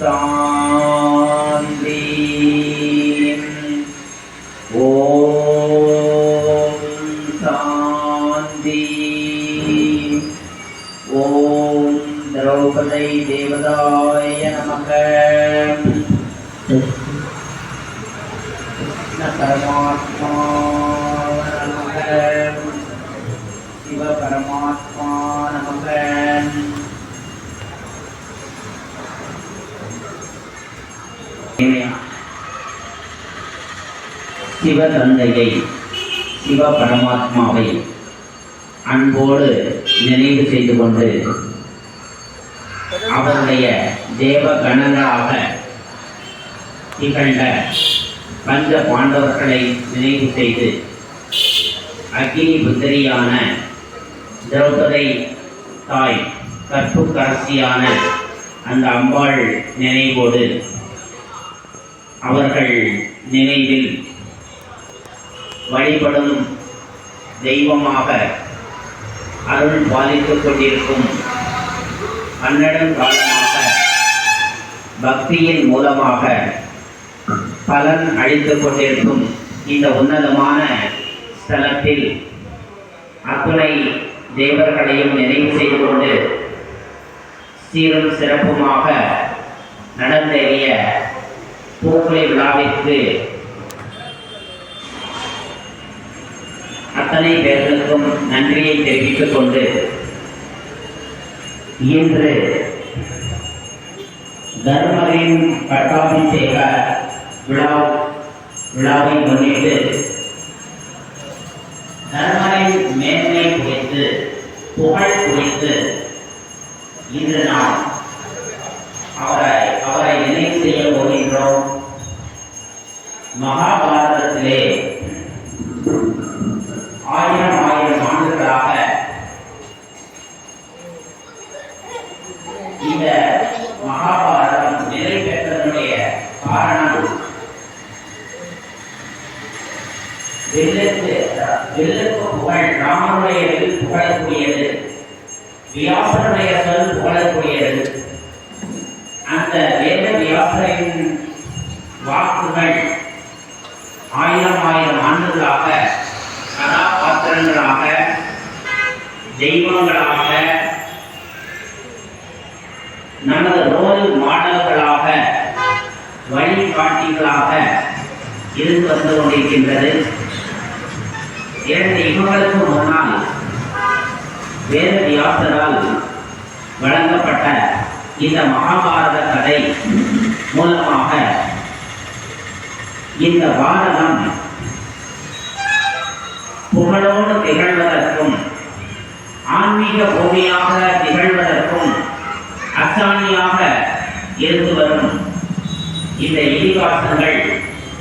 சாந்தி. ஓம் சாந்தி. ஓம் திரௌபதி தேவதாய நமக. பரமாத்மா நமக. சிவ பரமாத்மா நமக. சிவ தந்தையை, சிவ பரமாத்மாவை அன்போடு நினைவு செய்து கொண்டு அவருடைய தேவ கணங்களாக திகழ்ந்த பஞ்ச பாண்டவர்களை நினைவு செய்து அக்னி புத்திரியான திரௌபதி தாய், கற்புக்கரசியான அந்த அம்பாள் நினைவோடு அவர்கள் நினைவில் வழிபடும் தெய்வமாக அருள் பாலித்துக் கொண்டிருக்கும் பன்னெடுங்காலமாக பக்தியின் மூலமாக பலன் அளித்துக் கொண்டிருக்கும் இந்த உன்னதமான ஸ்தலத்தில் அத்துணை தேவர்களையும் நினைவு செய்து கொண்டு சீரும் சிறப்புமாக நடந்தேறிய பூக்குழி விழாவிற்கு அத்தனை பேர்களுக்கும் நன்றியை தெரிவித்துக் கொண்டு இன்று தர்மரின் பட்டாபிஷேக விழாவை முன்னிட்டு தர்மரின் மேன்மை குறித்து, புகழ் குறித்து இன்று நாம் அவரை நினைவு செய்ய போகின்றோம். மகாபாரதத்திலே ஆயிரம் ஆண்டுகளாக இந்த மகாபாரதம் நிலை பெற்றதனுடைய காரணம் வில்லுக்கு புகழ், ராமனுடைய வில் புகழக்கூடியது, வியாசனுடைய சொல் புகழக்கூடியது. அந்த வேத வியாசரின் வாக்குகள் ஆயிரம் ஆண்டுகளாக கதாபாத்திரங்களாக, தெய்வங்களாக, நமது ரோல் மாடல்களாக, வழிகாட்டிகளாக இருந்து வந்து கொண்டிருக்கின்றது. 2 யுகங்களுக்கு முன்னால் வேத வியாசரால் வழங்கப்பட்ட இந்த மகாபாரத கதை மூலமாக இந்த பாரதம் புகழோடு திகழ்வதற்கும், ஆன்மீக பூமியாக திகழ்வதற்கும் அச்சாணியாக இருந்து வரும் இந்த இதிகாசங்கள்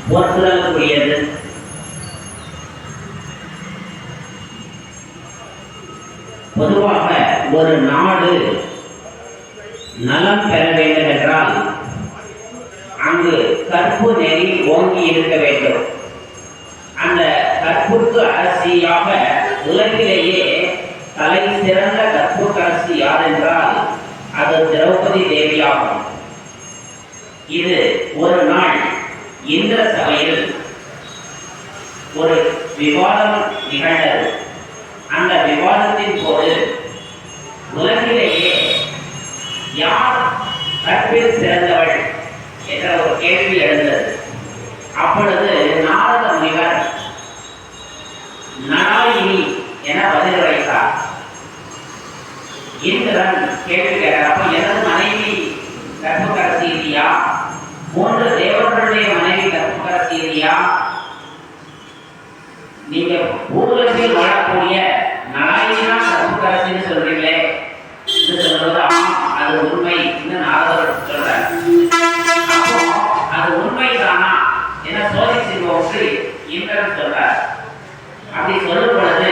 போற்றுதலுக்குரியது. பொதுவாக ஒரு நாடு நலம் பெற வேண்டும் என்றால் அங்கு கற்பு நெறி ஓங்கி இருக்க வேண்டும். அந்த கற்புக்கு அரசியாக உலகிலேயே தலை சிறந்த கற்புக்கரசி யார் என்றால் அது திரௌபதி தேவியாகும். இது ஒரு நாள் இந்திர சபையில் ஒரு விவாதம் நிகழ்ந்தது. அந்த விவாதத்தின் போது உலகிலேயே யார் கற்பில் சிறந்தவள் என்ற ஒரு கேள்வி எழுந்தது. அப்பொழுது நாரத முனிவர் நலாயினி என பதிலளித்தார். இந்திரன் கேள்வி கேட்டார், அப்ப எனது மனைவி கற்புக்கரசி இல்லையா? 3 தேவர்களுடைய மனைவி கற்புக்கரசி இல்லையா? நீங்க பூலத்தில் வாழக்கூடிய நலாயினா கற்புக்கரசின்னு சொல்றீங்களே, இது சொல்றது அது உண்மை நாரதர் சொல்றார். அப்போ அது உண்மைதானா என சோதிச்சு இந்திரன் சொல்றார். அப்படி சொல்லும் பொழுது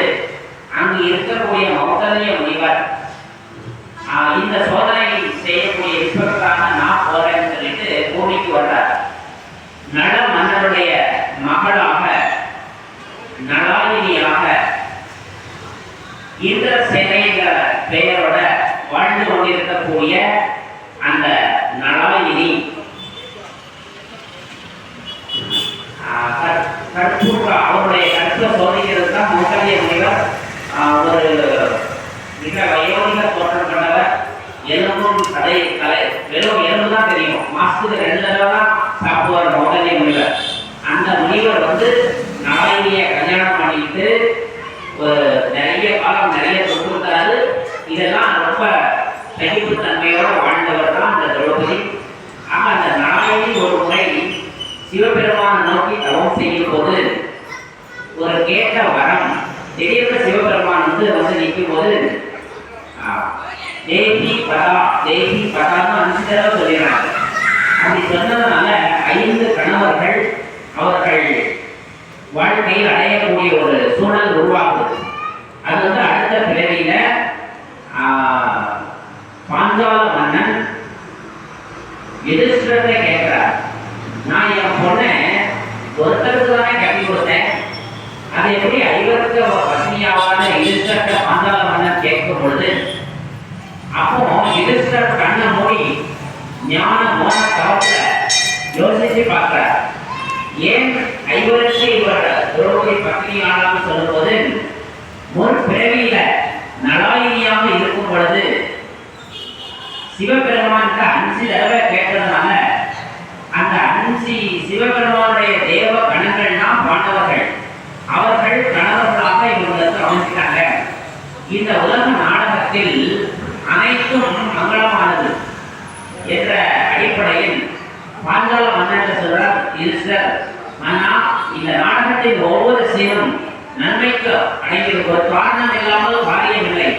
அங்கு இருக்கக்கூடிய மௌதல்ய முனிவர் இந்த சோதனை செய்யக்கூடிய விஸ்வத்துக்காக நான் போறேன்னு சொல்லிட்டு பூமிக்கு வர்றார். நட மன்னருடைய மகளாக நலாயினியாக இந்திர சேனைங்கிற பெயரோட வாழ்ந்து கொண்டிருக்கக்கூடிய அந்த நலாயினி நலாயினி கற்பூர்வ அவருடைய கற்பை சோதிக்கிறது தான் மௌசல்ய முனிவர் ஒரு மிக வயோதிக தோற்றம் கொண்டவர். எலும்பும் கலை வெறும் எலும்பு தான் தெரியும். மாசத்துக்கு 2 தடவை தான் சாப்பிடுவார் மௌசல்ய முனிவர். அந்த முனிவர் வந்து நலாயினியை கல்யாணம் பண்ணிட்டு நிறைய காலம் நிறைய கொடுத்தாரு. இதெல்லாம் ரொம்ப சகிப்புத்தன்மையோட வாழ்ந்தவர் தான் அந்த திரௌபதி. ஆக அந்த நலாயினி ஒரு முறை சிவபெருமானை நோக்கி தவம் செய்யும் போது ஒரு கேட்ட வரம் திடீர்னு சிவபெருமான் வந்து நிற்கும் போது தேவி பதா தேவி பதான்னு 5 தடவை சொல்லிடுறாங்க. அப்படி சொன்னதுனால 5 கணவர்கள் அவர்கள் வாழ்க்கையில் அடையக்கூடிய ஒரு சூழல் உருவாகுது. அது வந்து அடுத்த பிறவியில பாஞ்சால மன்னன் யுதிஷ்டிரத்தை கேட்கிறார், நான் என் பொண்ணை ஒருத்தருக்கு தானே கட்டி கொடுத்தேன், அதை எப்படி 5 பத்னியாவான யுதிஷ்டிரத்தை பாஞ்சால மன்னன் கேட்கும் பொழுது அப்போ யுதிஷ்டிரர் கண்ணை மூடி ஞான மோன தவத்துல யோசிச்சு பார்க்கிறார். ஏன் 5 இவர் திரௌபதி பத்னி ஆனான்னு சொல்லும் போது ஒரு பிறவியில நலாயினியாக இருக்கும் பொழுது சிவபெருமானுக்கு 5 தடவை கேட்டதுனால அந்த 5 சிவபெருமானுடைய தேவ கணங்கள்னா பாண்டவர்கள், அவர்கள் கணவர்களாக இவங்களுக்கு அமைச்சிட்டாங்க. இந்த உலக நாடகத்தில் அனைத்தும் மங்களமானது என்ற அடிப்படையில் பாஞ்சால மன்னன் சொல்றார், யுதிஷ்டிரர் மன்னா, இந்த நாடகத்தின் ஒவ்வொரு சீனும் நன்மைக்கு அடைகிறது, ஒரு காரணம் இல்லாமல் காரியமில்லை,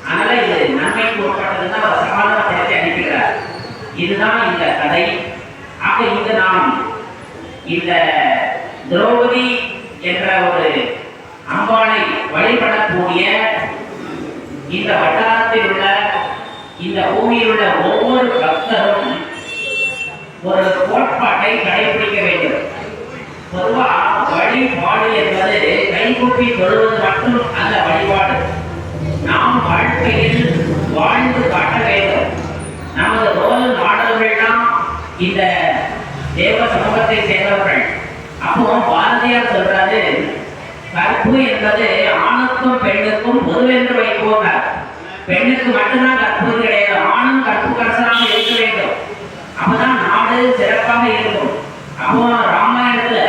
அதனால இது நன்மைக்கு உட்பட்டதுன்னு அவர் சமாதானப்படுத்தி அனுப்புகிறார். இதுதான் இந்த கதை. ஆக இங்கு நாம் இந்த திரௌபதி என்ற ஒரு அம்பாளை வழிபடக்கூடிய இந்த வட்டாரத்தில் உள்ள இந்த பூமியில் உள்ள ஒவ்வொரு பக்தரும் ஒரு கோட்பாட்டை கடைபிடிக்க வேண்டும். பொதுவா வழிபாடு என்பது கைகூப்பி தொழுவது மட்டும் அல்ல வழிபாடு. நாம் வாழ்க்கையில் வாழ்ந்து காட்ட வேண்டும். நமது ரோல் மாடல்கள்லாம் இந்த தேவ சமூகத்தை சேர்ந்தவர்கள். அப்போ பாரதியார் சொல்றாரு, கற்பு என்பது ஆணுக்கும் பெண்ணுக்கும் பொதுவென்று வைப்போனார். பெண்ணுக்கு மட்டும்தான் கற்பு கிடையாது, ஆணும் கற்பு கரசனாக இருக்க வேண்டும். அப்பதான் நாடு சிறப்பாக இருக்கும். அப்போ ராமாயணத்துல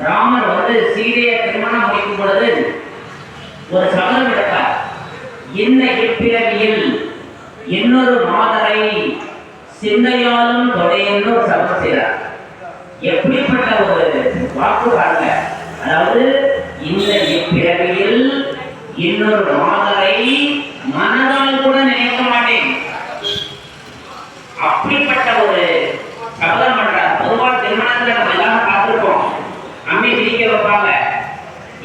ராமர் வந்து சீதையை திருமணம் முடிக்கும் பொழுது ஒரு சபதம் எடுத்தார், இந்த இப்பிறவியில் இன்னொரு மாதரை சிந்தையாலும் தொடையன்னு ஒரு சபதம் செய்தார். எப்படிப்பட்ட ஒரு வாக்கு பாருங்க. அதாவது இந்த இப்பிறவியில் இன்னொரு மாதரை மனதால் கூட நினைக்க மாட்டேன், அப்படிப்பட்ட ஒரு சபதம் பண்றார். பொதுவாக திருமணத்துல நம்ம எல்லாரும் பார்த்துருப்போம், அம்மி விதிக்க வைப்பாங்க.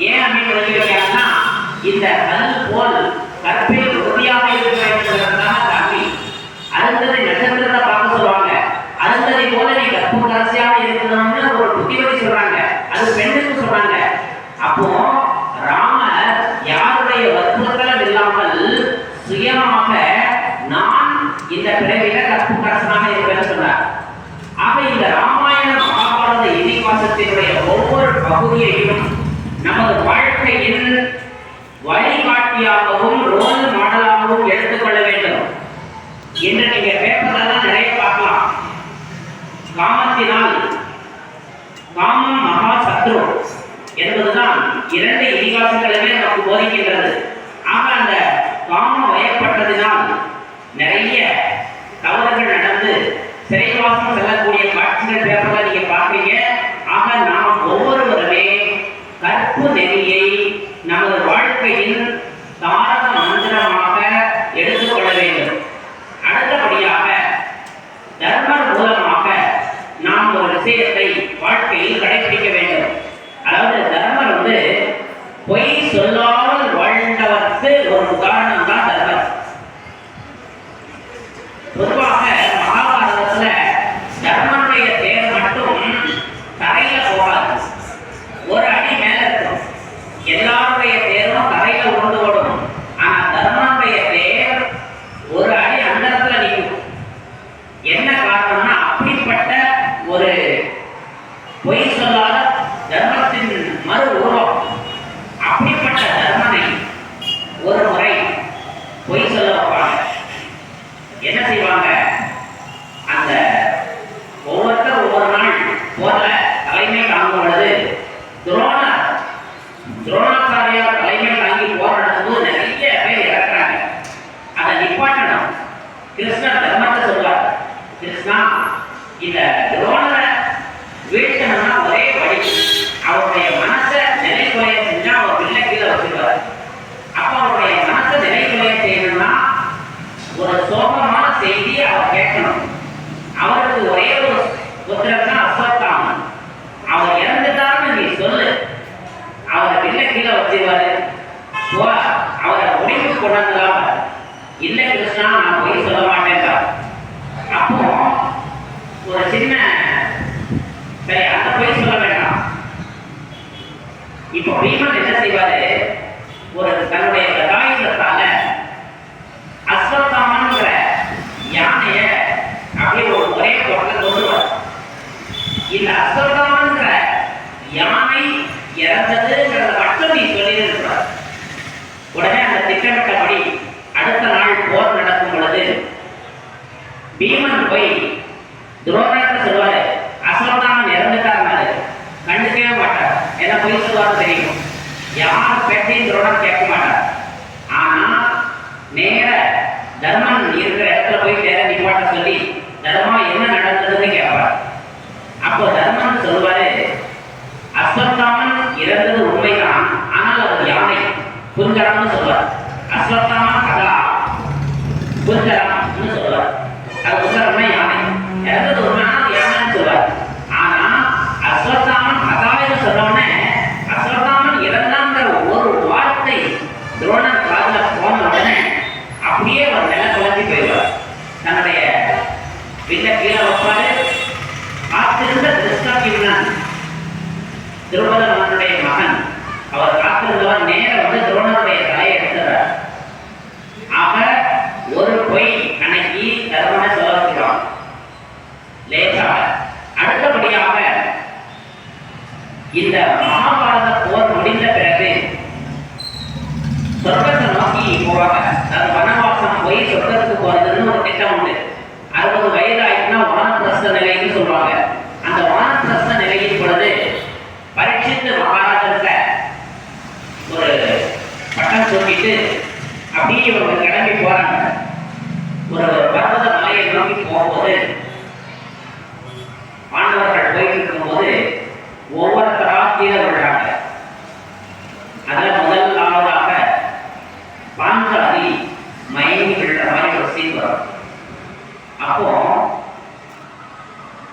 ஏன் அம்மி விதிக்க வைக்கிறாங்கன்னா இந்த கல் போல் கற்பில் உறுதியாக இருக்க வேண்டும். அம்மி அடுத்தது நட்சத்திரத்தை பார்க்க சொல்லுவாங்க, அடுத்ததை போல நீ கற்பு கடைசியாக இருக்கணும்னு ஒரு புத்திமதி சொல்றாங்க. அது பெண்ணுக்கு சொல்றாங்க. அப்போ ராமர் யாருடைய வற்புறுத்தலும் இல்லாமல் சுயமாக நான் இந்த பிறவில கற்பு கரசனாக இருப்பேன்னு சொன்னார். ஆக இந்த ராமாயண மகாபாரத இதிகாசத்தினுடைய ஒவ்வொரு பகுதியையும் நமது வாழ்க்கையின் வழிகாட்டியாகவும் ரோல் மாடலாகவும் எடுத்துக்கொள்ள வேண்டும். இன்று நீங்க பேப்பர்லாம் நிறைய பார்க்கலாம். காமத்தினால் காமம் மகா சத்ரு என்பதுதான் 2 இதிகாசங்களுமே நமக்கு போதிக்கின்றது. ஆக அந்த காமம் வயப்பட்டதினால் நிறைய தவறுகள் நடந்து சிறைவாசம் செல்லக்கூடிய காட்சிகள் பேப்பர்ல நீங்க பார்ப்பீங்க. ஆக நாம் ஒவ்வொருவருமே கற்பு நெறியை நமது வாழ்க்கையின் தாரக மந்திரமாக எடுத்துக்கொள்ள வேண்டும். அடுத்தபடியாக தர்மர் மூலமாக நாம் ஒரு விஷயத்தை வாழ்க்கையில் கடைபிடிக்க வேண்டும். அதாவது தர்மர் வந்து பொய் சொல்லாமல் வாழ்ந்தவருக்கு ஒரு உதாரணம் தான் தர்மர். பொதுவாக மகாபாரதத்துல தர்மனுடைய தேர் மட்டும் தரையில போகாது, ஒரு அடி மேல இருக்கும். எல்லாருடைய தேரும் தரையில உருண்டு ஓடும். ஆனா தர்மனுடைய தேர் ஒரு அடி அந்த இடத்துல நிற்கும். என்ன காரணம்னா பொய் சொல்லாத தர்மத்தின் மறு உருவம். அப்படிப்பட்ட தர்மனை ஒரு முறை பொய் சொல்ல வைப்பாங்க. என்ன செய்வாங்க? அந்த ஒவ்வொருத்தர் ஒவ்வொரு நாள் போர்ல தலைமை தாங்கும் பொழுது துரோணாச்சாரியார் தலைமை தாங்கி போர் நடத்தும்போது நிறைய பேர் இறக்குறாங்க. அதை நிப்பாட்டணும். கிருஷ்ணர் தர்மத்தை சொல்வார். கிருஷ்ணா, இந்த துரோணரை வீழ்த்தணும்னா ஒரே வழி, அவருடைய மனசை நிலைக்குலைய செஞ்சா அவர் பிள்ளை கீழே வச்சுருவார். அப்ப அவருடைய மனசை நிலைக்குலைய செய்யணும்னா ஒரு சோகமான செய்தியை அவர் கேட்கணும். அவருக்கு ஒரே ஒரு புத்திரன் தான் அஸ்வத்தாமன். அவர் இறந்துட்டாருன்னு நீ சொல்லு, அவரை பிள்ளை கீழே வச்சிருவாரு. அவரை முடிவுக்கு கொண்டாந்துடாம, இல்லை கிருஷ்ணா நான் போய் சொல்ல மாட்டேன். அப்போ ஒரு சின்ன சரி, அந்த போய் சொல்ல வேண்டாம். இப்போ பீமன் என்ன செய்வாரு? ஒரு தன்னுடைய கதாயுதத்தால அஸ்வத்தாமன்கிற யானைய அப்படியே ஒரு ஒரே போட்டில் கொண்டுவார். இந்த அஸ்வத்தாமன்கிற யானை இறந்ததுங்கிறத மட்டும் நீ சொல்லியிருக்கிறார். உடனே அந்த திட்டமிட்டபடி அடுத்த நாள் போர் நடக்கும் பொழுது பீமன் போய் துரோணத்தை சொல்வாரு, அஸ்வத்தாமன் இறந்துட்டாருனாரு. கண்டுக்கவே மாட்டார். என்ன போய் சொல்லுவாரு தெரியும். யார் பேச்சையும் துரோணர் கேட்க மாட்டார். ஆனா நேர தர்மன் இருக்கிற இடத்துல போய் நேர நிப்பாட்ட சொல்லி தர்மா என்ன நடந்ததுன்னு கேட்பார். அப்போ தர்மன் சொல்வாரு, அஸ்வத்தாமன் இறந்தது உண்மைதான், ஆனால் அவர் யானை குஞ்சரம்னு சொல்வார். அஸ்வத்தாமன் கதா குஞ்சரம்னு சொல்வார். அது குஞ்சரம்னா யானை, இறந்தது உண்மைனா அது யானைன்னு சொல்வார். ஆனா அஸ்வத்தாமன் கதான்னு சொன்னோடனே அஸ்வத்தாமன் இறந்தாங்கிற ஒரு வார்த்தை துரோணர் காதுல போன உடனே அப்படியே ஒரு நிலை குழந்தி போயிடுவார். தன்னுடைய வில்ல கீழே வைப்பாரு. காத்திருந்த திருஷ்டாத்யும்னன் திரௌபத மன்னனுடைய மகன், அவர் காத்திருந்தவர் நேர வந்து துரோணருடைய தலையை எடுத்துறார். ஆக ஒரு பொய் அன்னைக்கு தர்மனை சொல்ல வைக்கிறான் லேசாக. அடுத்தபடியாக இந்த மகாபாரத போர் முடிந்த பிறகு சொர்க்கத்தை நோக்கி போவாங்க. அது வனவாசம் போய் சொர்க்கத்துக்கு போறதுன்னு ஒரு திட்டம் உண்டு. 60 வயது ஆயிட்டுனா வானப்பிரஸ்த நிலைன்னு சொல்லுவாங்க. அந்த வானப்பிரஸ்த நிலையின் பொழுது பரீட்சித்து மகாராஜர்கிட்ட ஒரு பட்டம் சொல்லிட்டு அப்படியே இவங்க கிளம்பி போறாங்க. ஒரு பர்வத மலையை நோக்கி போகும்போது மாணவர்கள் போயிட்டு இருக்கும்போது ஒவ்வொருத்தரா கீழே விழுறாங்க. அதுல முதலாவதாக பாஞ்சாலி மயங்கி விழுற மாதிரி ஒரு சீன் வரும். அப்போ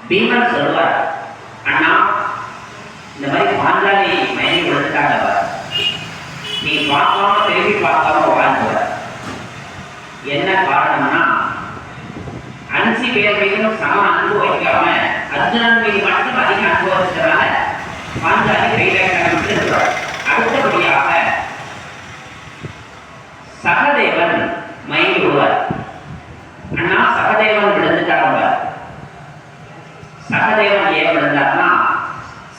பீமன் சொல்வார், அண்ணா இந்த மாதிரி பாஞ்சாலி மயங்கி விழுந்துட்டாங்க, நீ பார்க்காம திரும்பி பார்க்காம வாழ்ந்துவார். என்ன காரணம்னா அஞ்சு பேர் மீதும் சம அன்பு வைக்காம அர்ஜுனன் மீது மட்டும் அதிக அன்பு வச்சதுனால பாஞ்சாலி கையிலிட்டு இருக்கிறார். அடுத்தபடியாக சகதேவன் மயங்கி விடுவார். அண்ணா சகதேவன் விழுந்துட்டாங்க. சகதேவன் ஏன் விழுந்தார்னா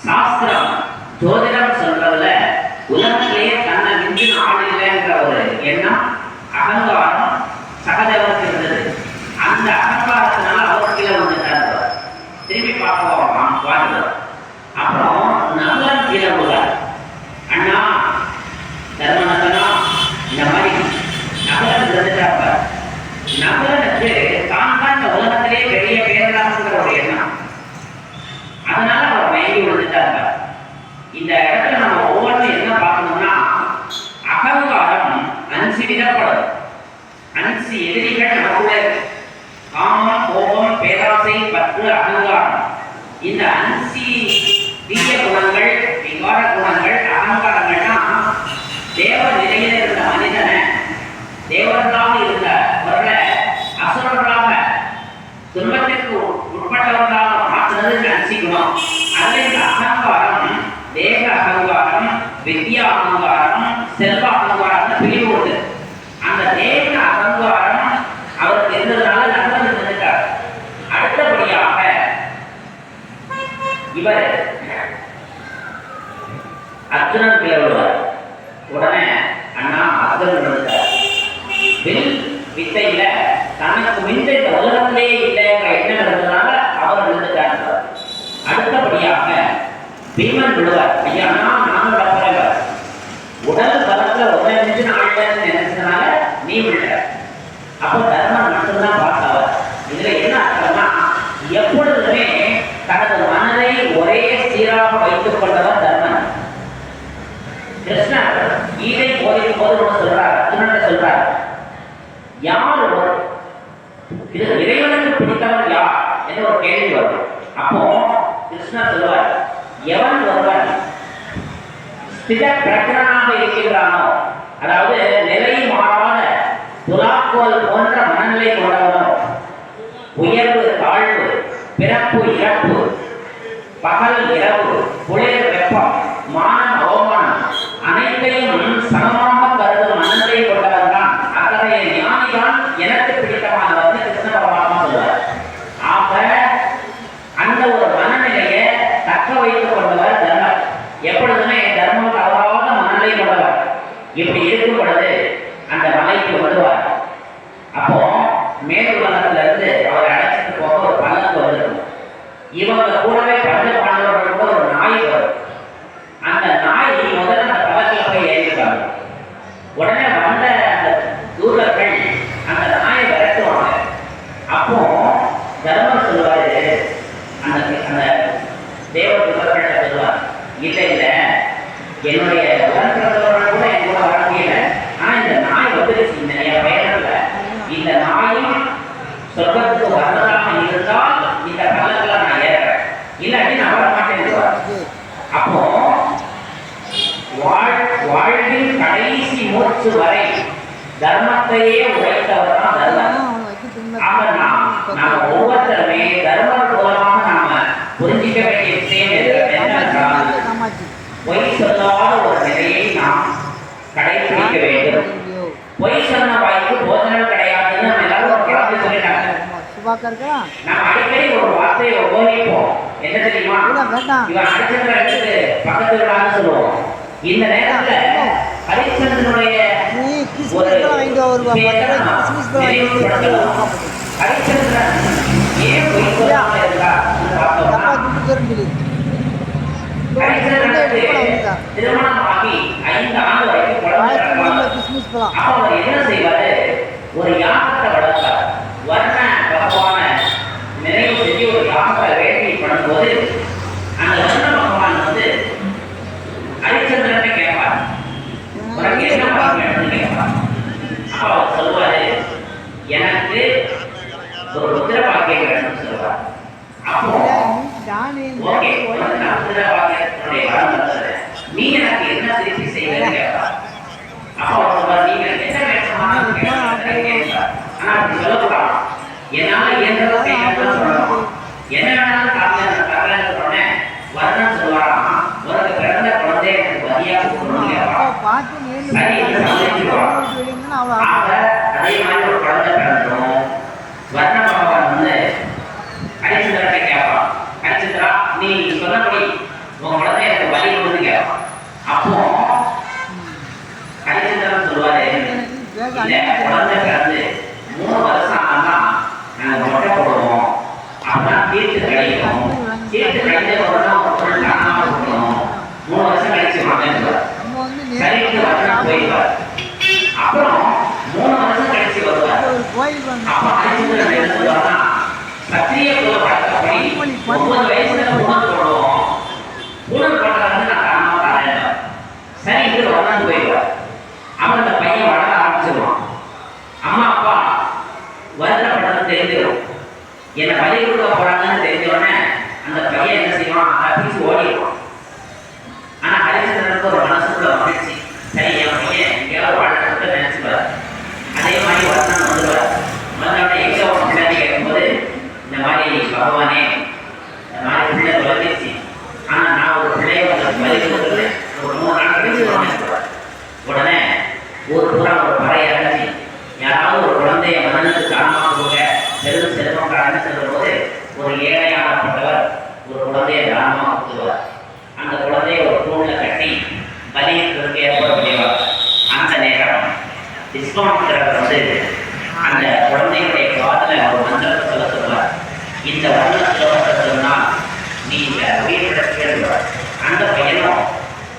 சாஸ்திரம் ஜோதிடம் சொல்றதுல உலகத்திலேயே தன்னை மிஞ்சின ஆள் இல்லைன்ற ஒரு எண்ணம் அகங்காரம் சகதேவனுக்கு இருந்தது. அந்த அகங்காரத்தினால அவர் கீழே விழுந்துட்டார். திரும்பி பார்ப்போம் வாழ்ந்தார். அப்புறம் நகுலன் கீழே விழுவார். அண்ணா தர்மனத்தனா இந்த மாதிரி நகுலன் விழுந்துட்டாங்க. நகுலனுக்கு தான் தான் இந்த உலகத்திலேயே பெரிய பேரலாசுங்கிற ஒரு எண்ணம், அதனால அவர் மயங்கி விழுந்துட்டாங்க. இந்த இடத்துல நம்ம ஒவ்வொன்றும் என்ன பார்க்கணும்னா அகங்காரம் அஞ்சு விதப்படும். அஞ்சு எதிரிகள் நமக்குள்ள காமம், கோபம், பேராசை, பற்று, அகங்காரம். இந்த அஞ்சு தீய குணங்கள், விகார குணங்கள், அகங்காரங்கள்னா தேவ நிலையில இருந்த மனிதனை தேவர்களாக இருந்தவர்களை அசுரர்களாக துன்பத்திற்கு உட்பட்டவர்களாக மாற்றுறது அஞ்சு குணம். அதுல இந்த அகங்காரம் தேக அகங்காரம், வித்யா அகங்காரம், செல்வ அகங்காரம் பிரிவு உண்டு. அந்த தேக அகங்காரம் அவருக்கு இருந்ததுனால நகரம் இருந்துட்டார். அடுத்தபடியாக இவர் அர்ஜுனன் கீழே விடுவார். உடனே அண்ணா அர்ஜுனன் விழுந்தார். வில் வித்தையில தனக்கு மிஞ்ச இந்த உலகத்திலே இல்லைங்கிற எண்ணம் இருந்ததுனால அவர் விழுந்துட்டார். அடுத்தபடியாக பீமன் விடுவார். ஐயா நானும் விடப்போறேன். உடல் பலத்துல உடனே மிஞ்சு ஆழ்லன்னு நினைச்சதுனால நீ விழுற. அப்போ தர்மன் மட்டும்தான் பாஸ் ஆவார். இதுல என்ன அர்த்தம்னா எப்பொழுதுமே தனது மனதை ஒரே சீராக வைத்துக் கொண்டவர் தர்மன். கிருஷ்ணர் கீதை போதிக்கும் போது ஒன்று சொல்றார், அர்ஜுனன் சொல்றார், யார் இறைவனுக்கு பிடித்தவர் யார் என்று ஒரு கேள்வி வரும். அப்போ கிருஷ்ணர் சொல்வார், எவன் ஒருவன் ஸ்தித பிரஜனாக இருக்கின்றானோ, அதாவது நிலை மாறாத துலாக்கோல் போன்ற மனநிலை கொண்டவனோ, உயர்வு தாழ்வு, பிறப்பு இறப்பு, பகல் இரவு, குளிர் வெப்பம், மானம் அவமானம் அனைத்தையும் சமமாக கருதும் மனநிலை கொண்டவன் தான் அத்தகைய ஞானிதான் எனக்கு பிடித்தமானவர் கிருஷ்ண பரமாத்மா சொல்வார். ஆக அந்த ஒரு மனநிலையை தக்க வைத்துக் கொண்டவர் தர்மர். எப்பொழுதுமே தர்மம் தவறாத மனநிலை கொண்டவர். இப்படி இருக்கும் பொழுது அந்த மலைக்கு வருவார். அப்போ மேலுலகத்துல இருந்து அவரை அழைச்சிட்டு போக ஒரு பல்லக்கு வந்துடும். இவங்க கூடவே பஞ்ச பாண்டவர்கள் கூட ஒரு நாய் வரும். அந்த நாய் முதல்ல அந்த பல்லக்கில் போய் ஏறிடுவாங்க. உடனே வந்த அந்த தூதர்கள் அந்த நாயை விரட்டுவாங்க. அப்போ தர்மர் சொல்லுவாரு, அந்த அந்த தேவ தூதர்கள்ட்ட சொல்லுவார், இல்லை இல்லை என்னுடைய உடன் பிறந்தவர்கள் கூட என் கூட வர முடியல. ஆனா இந்த நாய் வந்துருச்சு, இந்த என் பயணத்துல இந்த நாயும் சொர்க்கத்துக்கு வர்றதாக இருந்தால் இந்த பல்லக்கில் நான் ஏறுறேன், இல்லாட்டி நான் வர மாட்டேன். அப்போ வாழ்வின் கடைசி மூச்சு வரை தர்மத்தையே உழைத்தவர் தான் தர்மர். ஆக நாம ஒவ்வொருத்தருமே தர்மர் மூலமாக நாம புரிஞ்சிக்க வேண்டிய விஷயம் என்னவென்றால் பொய் சொல்லாத ஒரு நிலையை நாம் கடைபிடிக்க வேண்டும். பொய் சொன்ன வாய்ப்பு போதனம் கிடையாதுன்னு நம்ம எல்லாரும் ஒரு கிளம்பி சொல்லிட்டாங்க. நம்ம அடிக்கடி ஒரு வார்த்தையை உபயோகிப்போம். என்ன தெரியுமா? இவன் ஹரிச்சந்திரன் எடுத்து பக்கத்து விடான்னு சொல்லுவோம். இந்த நேரத்துல ஹரிச்சந்திரனுடைய ஹரிச்சந்திரன் ஏன் பொய் சொல்லாம இருக்கா திருமணமாகி 5 ஆண்டு வரைக்கும் அவர் என்ன செய்வாரு? ஒரு யாகத்தை வளர்த்தார். வர்ண பகவான நிறைவு செஞ்சு ஒரு யாகத்தை வேட்கை பண்ணும்போது அந்த வர்ண பகவான் வந்து ஹரிச்சந்திரனை கேட்பார், உனக்கு என்ன பண்ணணும்னு கேட்பார். அப்ப அவர் சொல்லுவாரு, எனக்கு ஒரு ருத்ர பாக்கியம் வேணும்னு சொல்லுவார். அப்போ ஓகே, ருத்ர பாக்கியத்தினுடைய வரம் வந்தது, நீ எனக்கு என்ன திருப்பி செய்வேன்னு கேட்பார். அப்போ அவர் சொல்வார், நீங்க என்ன வேணுமானு கேட்பார். ஆனா அப்படி சொல்லக்கூடாது, என்னால இயன்றதை செய்யணும்னு சொல்லணும். என்ன வேணாலும் தரலன்னு சொன்னேன். வர்ணன் சொல்லுவாராம், உனக்கு பிறந்த குழந்தை எனக்கு வரியா கொடுக்கணும்னு கேட்பான். சரி சமைச்சிருவான். அதே மாதிரி ஒரு குழந்தை பிறந்தோம். வர்ண பகவான் வந்து ஹரிச்சந்திரனை கேட்பான், ஹரிச்சந்திரா நீ சொன்னபடி உன் குழந்தை எனக்கு வலி கொடுன்னு கேட்பான். அப்போ ஹரிச்சந்திரன் சொல்லுவாரு, குழந்தை பிறந்து 3 வருஷம் ஆனா நாங்கள் மொட்டை போடுவோம், அப்பதான் தீர்த்து கிடைக்கும். தீர்த்து கிடைச்ச உடனே ஒரு பொருள் தானாக கொடுக்கணும். 3 வருஷம் கழிச்சு மாட்டேன் சரிக்கு வரணும் போயிடுவார். அப்புறம் 3 வருஷம் கழிச்சு வருவார். அப்ப ஹரிச்சந்திரன் என்ன சொல்லுவாருன்னா, சத்திரிய குல வழக்கப்படி 9 வயசுல பூனல் போடுவோம், பூனல் போடுறது நான் தானாக தரேன். சரி இது வரணும் போயிடுவார். அவன் அந்த பையன் வளர ஆரம்பிச்சிருவான். அம்மா அப்பா வருத்தப்பட்டது தெரிஞ்சிடும், என்னை பலி கொடுக்க போறாங்கன்னு தெரிஞ்சோடனே அந்த பையன் என்ன செய்வான், தப்பிச்சு ஓடிடுவான். ஆனா ஹரிச்சந்திரனுக்கு ஒரு மனசுக்குள்ள மகிழ்ச்சி, சரி என் பையன் எங்கேயாவது வாழ்க்கை நினைச்சுப்பார். அதே மாதிரி வருஷம் வந்துடுவார். வந்தோடனே எங்க ஒரு பிள்ளைன்னு கேட்கும்போது, இந்த மாதிரி பகவானே இந்த மாதிரி பிள்ளை தொலைஞ்சிருச்சு, ஆனா நான் ஒரு பிள்ளைய வந்து பலி கொடுத்துருந்தேன், ஒரு 3 நாள் கழிச்சு உடனே ஒரு பூரா ஒரு பறை இறங்கி யாராவது ஒரு குழந்தைய மன்னனுக்கு தானமாக கொடுக்க பெரும் செல்வக்காரன்னு சொல்லும்போது ஒரு ஏழையானப்பட்டவர் ஒரு குழந்தைய தானமாக கொடுத்துருவார். அந்த குழந்தைய ஒரு தூண்ல கட்டி இந்த வர்ண ஸ்லோகத்தை சொன்னால் நீ இந்த உயிரிழப்பு அந்த பையனும்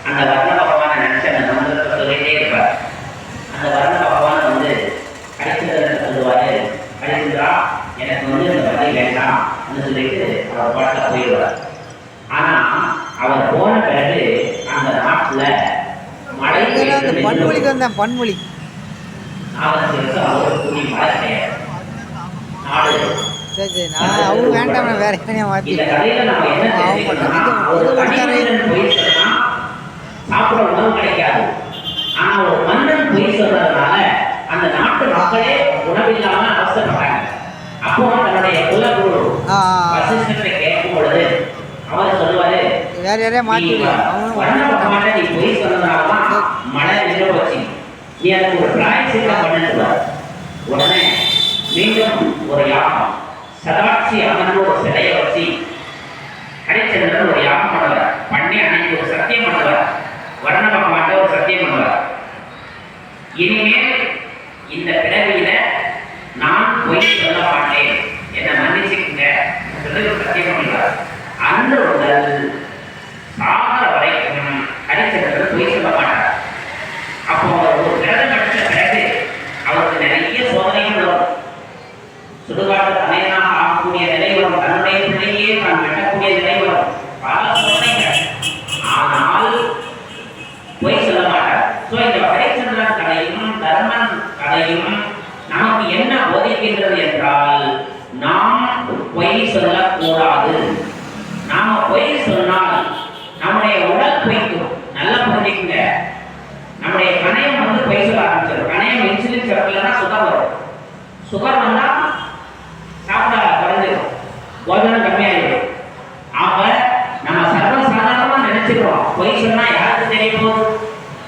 அந்த வர்ண பகவானை நினைச்ச அந்த மந்திரத்தை சொல்லிட்டே இருப்பார். அந்த வர்ண பகவான் வந்து அடிச்சதுன்னு சொல்லுவாரு, அடிச்சுன்றா எனக்கு வந்து இந்த வழி வேண்டாம் சொல்லிட்டு அவர் பாட்டில் போயிடுவார். ஆனா அவர் போன பிறகு அந்த நாட்டுல மழை பன்மொழிக்கு வந்தேன். பன்மொழி அவர் கூடி மழை கிடையாது. நாடு சரி சரி நான் அவங்க வேண்டாம், நான் வேற எங்கேயா மாற்றி இந்த கதையில நம்ம என்ன தெரிஞ்சுக்கணும்னா, ஒரு மனிதன் பொய் சொன்னா சாப்பிட உணவு கிடைக்காது. ஆனா ஒரு மன்னன் பொய் சொல்றதுனால அந்த நாட்டு மக்களே உணவில்லாம அவசரப்பட்டாங்க. அப்போ தன்னுடைய குலகுரு வசிஷ்டரை கேட்கும் பொழுது அவர் சொல்லுவாரு, வேற யாரையா மாற்றி நீ பொய் சொன்னதுனாலதான் மழை நின்று போச்சு, நீ அதுக்கு ஒரு பிராயச்சித்தம் பண்ணுவார். உடனே மீண்டும் ஒரு யாகம், சதாட்சி அம்மன் ஒரு சிலையை வச்சு ஹரிச்சந்திரன் ஒரு யாகம் பண்ணுவார். பண்ணி அன்னைக்கு ஒரு சத்தியம் பண்ணுவார். வர்ண பகவான்ட ஒரு சத்தியம் பண்ணுவார், இனிமேல் இந்த பிறவியில நான் பொய் சொல்ல மாட்டேன், என்னை மன்னிச்சுக்குங்க ஒரு சத்தியம் பண்ணுவார். அன்று முதல் சாகர வரைக்கும் ஹரிச்சந்திரன் பொய் சொல்ல மாட்டார். அப்போ அவர் ஒரு விரதம் எடுத்த பிறகு அவருக்கு நிறைய சோதனைகள் வரும். சுடுகாட்டு தலைவனாக ஆகக்கூடிய நிலை வரும். தன்னுடைய பிள்ளையே தான் வெட்டக்கூடிய நிலை வரும். பல சோதனைகள். ஆனால் பொய் சொல்ல மாட்டார். இந்த ஹரிச்சந்திரன் கதையும் தர்மன் கதையும் நமக்கு என்ன போதிக்கின்றது என்றால், நாம் பொய் சொல்லக்கூடாது. நாம பொய் சொன்னால் நம்முடைய உடல் பொய்க்கும். நல்லா புரிஞ்சுக்குங்க, நம்முடைய கணையம் வந்து பொய் சொல்ல ஆரம்பிச்சிடும். கணையம் இன்சுலின் சுரக்கலன்னா சுகர் வரும். சுகர் வந்தா சாப்பிட குறைஞ்சிடும், போஜனம் கம்மியாயிடும். ஆக நம்ம சர்வசாதாரணமா நினைச்சுக்கிறோம், பொய் சொன்னா யாருக்கு தெரிய போகுது?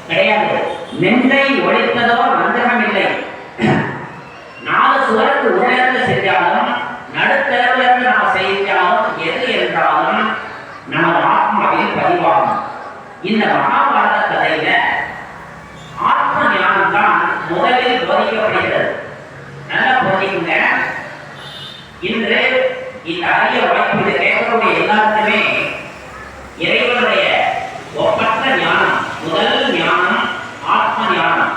கிடையாது. நெஞ்சை ஒழித்ததோ வஞ்சகம் இல்லை. 4 சுவருக்கு உள்ளிருந்து செஞ்சாலும் நடுத்தரவுல இருந்து நம்ம செய்தாலும் எது என்றாலும் நம்ம ஆத்மாவில் பதிவாகும். இந்த மகாபாரத கதையில ஆத்ம ஞானம் தான் முதலில் போதிக்கப்படுகிறது. நல்லா புரிஞ்சுக்குங்க. இன்று இந்த அரிய வாய்ப்பு கேட்கக்கூடிய எல்லாருக்குமே இறைவனுடைய ஒப்பற்ற ஞானம், முதல் ஞானம் ஆத்ம ஞானம்.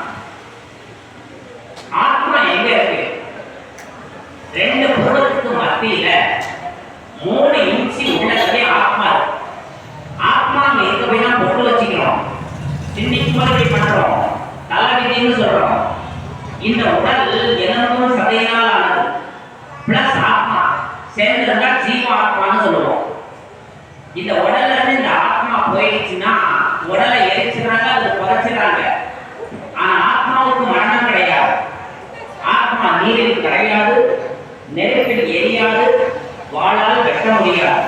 ஆத்மா எங்க இருக்கு? 2 பொருளுக்கு மத்தியில 3 இன்ச்சு உள்ளதே ஆத்மா இருக்கு. ஆத்மா எங்க போய் தான் பொட்டு வச்சுக்கிறோம், இன்னைக்கு மாதிரி பண்றோம், தலைவிதின்னு சொல்றோம். இந்த உடல் எதனும் சதையினால் ஆனது பிளஸ் ஆத்மா சேர்ந்திருந்தா ஜீவாத்மான்னு சொல்லுவோம். இந்த உடல்ல இருந்து இந்த ஆத்மா போயிடுச்சுன்னா உடலை எரிச்சுறாங்க, அது புதைச்சிடறாங்க. ஆனா ஆத்மாவுக்கு மரணம் கிடையாது. ஆத்மா நீரில் கரையாது, நெருப்பில் எரியாது, வாழால் வெட்ட முடியாது.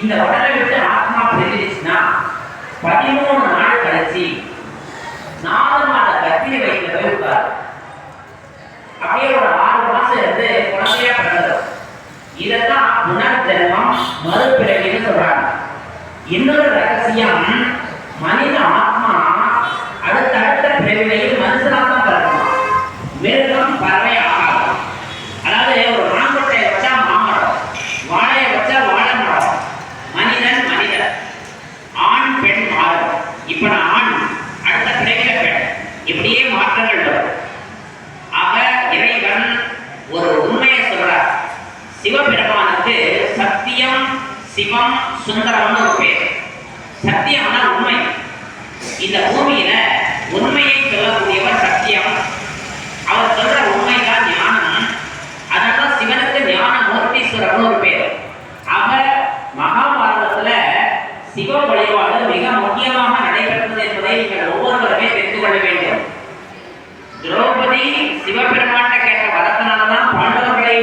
இந்த உடலை விட்டு ஆத்மா பிரிஞ்சிருச்சுன்னா 13 நாள் கழிச்சு 4 மாத கத்திரி வயிற்றுல போய் விட்டார். அப்படியே ஒரு 6 மாசம் இருந்து குழந்தையா பிறந்தது. இதெல்லாம் புனர்ஜென்மம், மறுபிறவின்னு சொல்றாங்க. இன்னொரு ரகசியம், மனித ஆத்மா அடுத்த பிறவிலையில் மனுஷனாக பிறக்கணும், மிருகம் பறவை ஆகாது. அதாவது ஒரு மாங்கொட்டையை வச்சா மாமரம், வாழையை வச்சா வாழை மரம், மனிதன் மனிதன், ஆண் பெண் மாறும். இப்ப நான் ஆண், அடுத்த பிறவில பெண், இப்படியே மாற்றங்கள் வரும். ஆக இறைவன் ஒரு உண்மையை சொல்றார். சிவபெருமானுக்கு சத்தியம், சிவம், சுந்தரம்னு ஒரு பேர். சத்தியம்னா உண்மை. இந்த பூமியில உண்மையை சொல்லக்கூடியவர் சத்தியம். அவர் சொல்ற உண்மைதான் ஞானம். அதனால சிவனுக்கு ஞான மூர்த்தீஸ்வரர்னு ஒரு பேர். ஆக மகாபாரதத்துல சிவ வழிபாடு மிக முக்கியமாக நடைபெற்றது என்பதை நீங்கள் ஒவ்வொருவருமே தெரிந்து கொள்ள வேண்டும். திரௌபதி சிவபெருமாட்ட கேட்ட வரத்தினால்தான் பாண்டவர்களை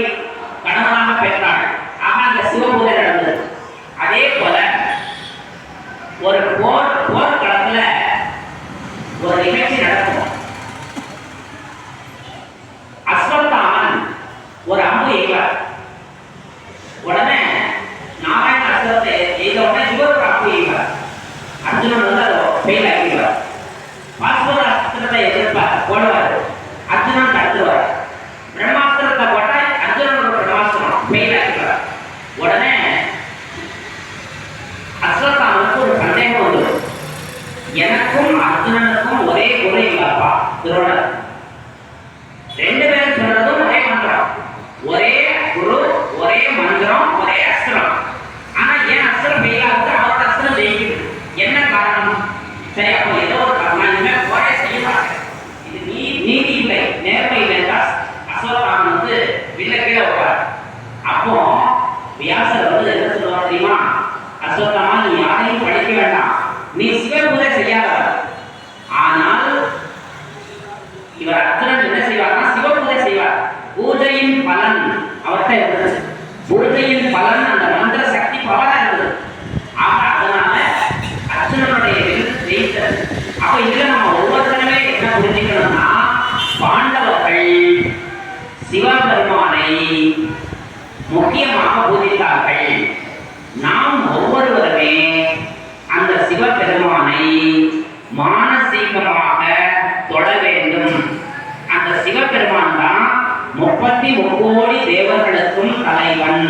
கணவனாக பெற்றாள். ஆக அந்த சிவபூஜை நடந்தது. அதே போல ஒரு போர்க்களத்துல ஒரு நிகழ்ச்சி நடக்கும். அஸ்வத்தாமன் ஒரு அம்பு எய்வார். உடனே நாராயண அஸ்வத்தை எய்த உடனே இவர் அம்பு எய்வார். அர்ஜுனன் வந்து அதை ஃபெயில் ஆகிடுவார். பாஸ்வர அஸ்திரத்தை எதிர்ப்பார், போடுவார். அர்ஜுனன் தடுத்துவார். பிரம்மாஸ்திரத்தை போட்டால் அர்ஜுனன் ஒரு பிரம்மாஸ்திரம் ஃபெயில் ஆகிடுவார். மந்திரம் ஒரே அஸ்திரம். ஆனா ஏன் அஸ்திரம் ஃபெயில் ஆகுது, அவரோட அஸ்திரம் ஜெயிக்குது? என்ன காரணம்? சரி, அப்போ ஏதோ ஒரு காரணம். இனிமே ஒரே செய்வாங்க. இது நீதி இல்லை, நேர்மை இல்லை என்றால் அஸ்வத்தாமன் வந்து வில்ல கீழே வைப்பார். அப்போ வியாசர் வந்து என்ன சொல்லுவார் தெரியுமா? அஸ்வத்தாமா, நீ யாரையும் படிக்க வேண்டாம், நீ சிவபூஜை செய்யாதவர். ஆனால் இவர் அர்ஜுனன் என்ன செய்வார்னா சிவபூஜை செய்வார். பூஜையின் பலன் அவர்கிட்ட இருந்தது. பூஜையின் பலன் அந்த மந்திர சக்தி பவரா இருந்தது. ஆக அதனால அர்ஜுனனுடைய ஜெயித்தது. அப்ப இதுல நம்ம ஒவ்வொருத்தருமே என்ன புரிஞ்சுக்கணும்னா, பாண்டவர்கள் சிவபெருமானை முக்கியமாக பூஜித்தார்கள். நாம் ஒவ்வொருவருமே அந்த சிவபெருமானை மானசீகமாக தொழ வேண்டும். அந்த சிவபெருமான் தான் 33 கோடி தேவர்களுக்கும் தலைவன்.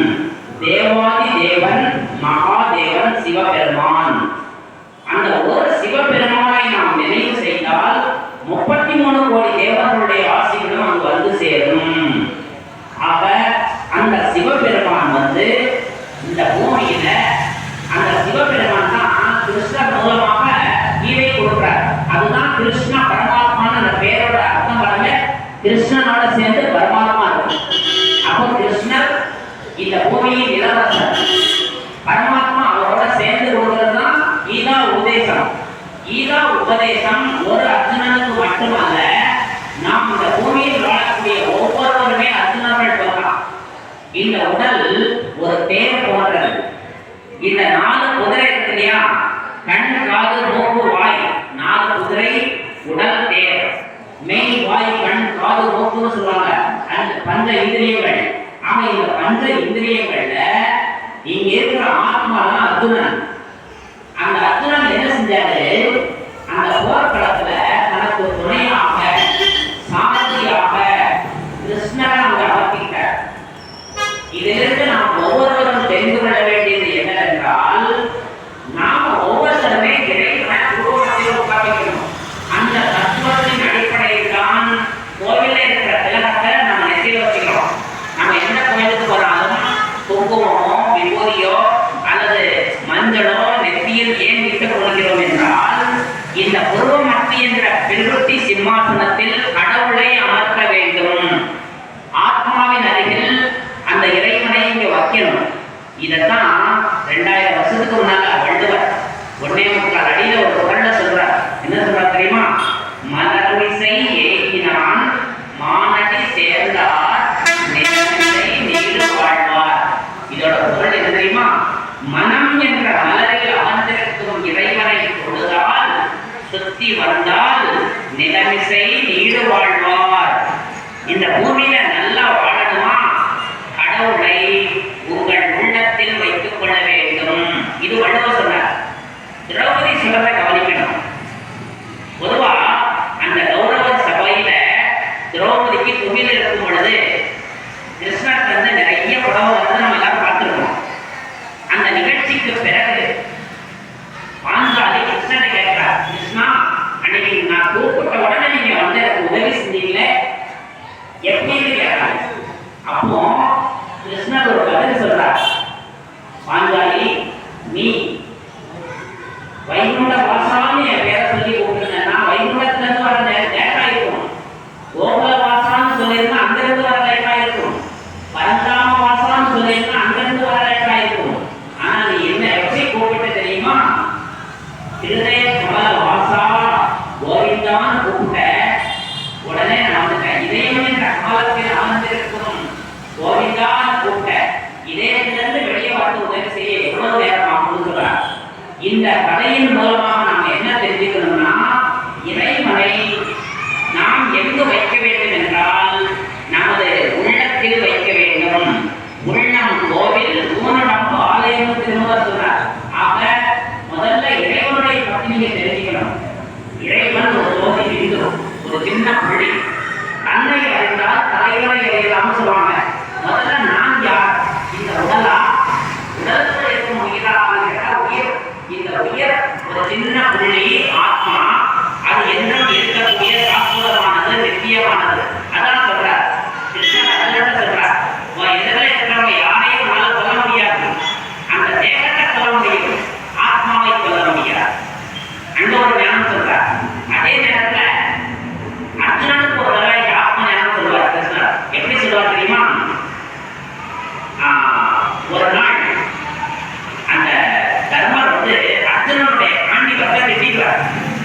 தேவாதி தேவன் மகாதேவன் சிவபெருமான். அந்த ஒரு சிவபெருமானை நாம் நினைவு செய்தால் 33 கோடி தேவர்களுடைய ஆசைகளும் அங்கு வந்து சேரும். ஆக அந்த சிவபெருமான் வந்து இந்த பூமியில, அந்த சிவபெருமான் தான் கிருஷ்ணர் மூலமாக கீதை கொடுக்கிறார். அதுதான் கிருஷ்ண பரமாத்மான அந்த பேரோட அர்த்தம். பாருங்க, கிருஷ்ணனோட சேர்ந்து பரமாத்மா இருக்கு. அப்போ கிருஷ்ணர் இந்த பூமியின் இளவரசர், பரமாத்மா அவரோட சேர்ந்து கொடுக்கிறது தான் கீதா உபதேசம். கீதா உபதேசம் ஒரு அர்ஜுனனுக்கு மட்டுமல்ல, நாம் இந்த பூமியில் வாழக்கூடிய ஒவ்வொருவருமே அர்ஜுனர்கள் சொல்லலாம். இந்த உடல் ஒரு தேர் போன்றது. இந்த 4 குதிரை இருக்கு இல்லையா, கண் காது மூக்கு வாய், 4 குதிரை உடல் தேர். மெய் வாய் கண் காது மூக்குன்னு சொல்லுவாங்க, அந்த பஞ்ச இந்திரியங்கள். ஆக இந்த பஞ்ச இந்திரியங்கள்ல இங்க இருக்கிற ஆத்மா தான் அர்ஜுனன். அந்த அர்ஜுனன் என்ன செஞ்சாரு, அந்த போர்க்களத்துல தனக்கு துணையாக சாரதியாக கிருஷ்ணரை அங்க அமர்த்திட்டார். இதிலிருந்து நாம் ஒவ்வொருவரும் தெரிந்து கொள்ள வேண்டியது என்னவென்றால், நாம் ஒவ்வொருத்தருமே இறைவனை உருவத்தில் உட்கார்ந்திருக்கணும். அந்த தத்துவத்தின் அடிப்படையில் தான் கோவிலில் இருக்கிற திலகத்தை நம்ம நெத்தியில் வச்சுக்கிறோம். நம்ம எந்த கோயிலுக்கு போனாலும் குங்குமமோ விபூதியோ அல்லது மஞ்சளோ நெத்தியில் ஏன் இட்டுக் கொள்கிறோம் என்றால், இந்த புருவமத்தி என்ற பில்வட்டி சிம்மாசனத்தில் கடவுளை அமர்த்த வேண்டும். ஆத்மாவின் அருகில் அந்த இறைவனை இங்க வைக்கணும். இதைத்தான் 2000 வருஷத்துக்கு முன்னால வள்ளுவர் 1.25 அடியில ஒரு குறள்ல சொல்றார். என்ன சொல்றார் தெரியுமா? மலர்மிசை ஏகினான் மானடி சேர்ந்தார் நிலமிசை நீடு வாழ்வார். இதோட குறள் என்ன தெரியுமா? மனம் என்ற மலரில் அமர்ந்திருக்கும் இறைவனை தொழுதால் சுத்தி வந்தால் நிலமிசை நீடு வாழ்வார். இந்த பூமியில நல்லா வாழணுமா, கடவுளை உங்கள் உள்ளத்தில் வைத்துக் கொள்ள வேண்டும். இது வள்ளுவர் சொன்னார். திரௌபதி சொல்றதை கவனிக்கணும். பொதுவா அந்த கௌரவ சபையில திரௌபதிக்கு துகில் இருக்கும் பொழுது கிருஷ்ணர் வந்து நிறைய புடவை வந்து நம்ம எல்லாரும் பார்த்துருக்கோம். அந்த நிகழ்ச்சிக்கு பிறகு பாஞ்சாலி கிருஷ்ணனை கேட்கிறார், கிருஷ்ணா, அன்னைக்கு நான் கூப்பிட்ட உடனே நீங்க வந்து எனக்கு உதவி செஞ்சீங்களே, எப்படின்னு கேட்கிறாங்க. அப்போ கிருஷ்ணர் ஒரு பதில் சொல்றார். பாஞ்சாலி, நீ வைகுண்ட வாசான்னு என் பேரை சொல்லி கூப்பிட்டுருந்தேன்னா வைகுண்டத்துல இருந்து வர லேட்டா இருக்கும். கோகுல வாசான்னு சொல்லியிருந்தா அங்க இருந்து வர லேட்டா இருக்கும். பரந்தாம வாசான்னு சொல்லியிருந்தா அங்க இருந்து வர லேட்டா இருக்கும். ஆனா நீ என்ன எப்படி கூப்பிட்டு தெரியுமா? திருதய கமல வாசா கோவிந்தான்னு கூப்பிட்ட உடனே நான் வந்துட்டேன். இதயம் என்ற கமலத்தில் அமர்ந்திருக்கும் கோவிந்தான்னு கூப்பிட்ட இதயத்திலிருந்து வெளியே வந்து உதவி செய்ய எவ்வளவு நேரம் ஆகும்னு சொல்றார். இந்த கதையின் மூலமாக நாம் என்ன தெரிஞ்சுக்கணும்னா, இறைவனை நாம் எங்கு வைக்க வேண்டும் என்றால் நமது உள்ளத்தில் வைக்க வேண்டும். உள்ளம் கோவில் ஊனடம்பு ஆலயம் திருமூலர் சொல்றார். ஆக முதல்ல இறைவனுடைய பற்றி நீங்க தெரிஞ்சுக்கணும். இறைவன் ஒரு ஜோதி பிந்து, ஒரு சின்ன புள்ளி. தன்னை அறிந்தால் தலைவரை அறியலாம்னு சொல்லுவாங்க. முதல்ல நான் யார்? இந்த உடலா? உடலுக்குள் இருக்கும் உயிராக உயிர். இந்த உயிர் ஒரு சின்ன புள்ளி, ஆத்மா. அது என்றும் இருக்கக்கூடிய சாஸ்வதமானது, நித்தியமானது. அதான் சொல்றார் கிருஷ்ணர். அதோட சொல்றார், எதிரில் இருக்கிறவங்க யாரையும்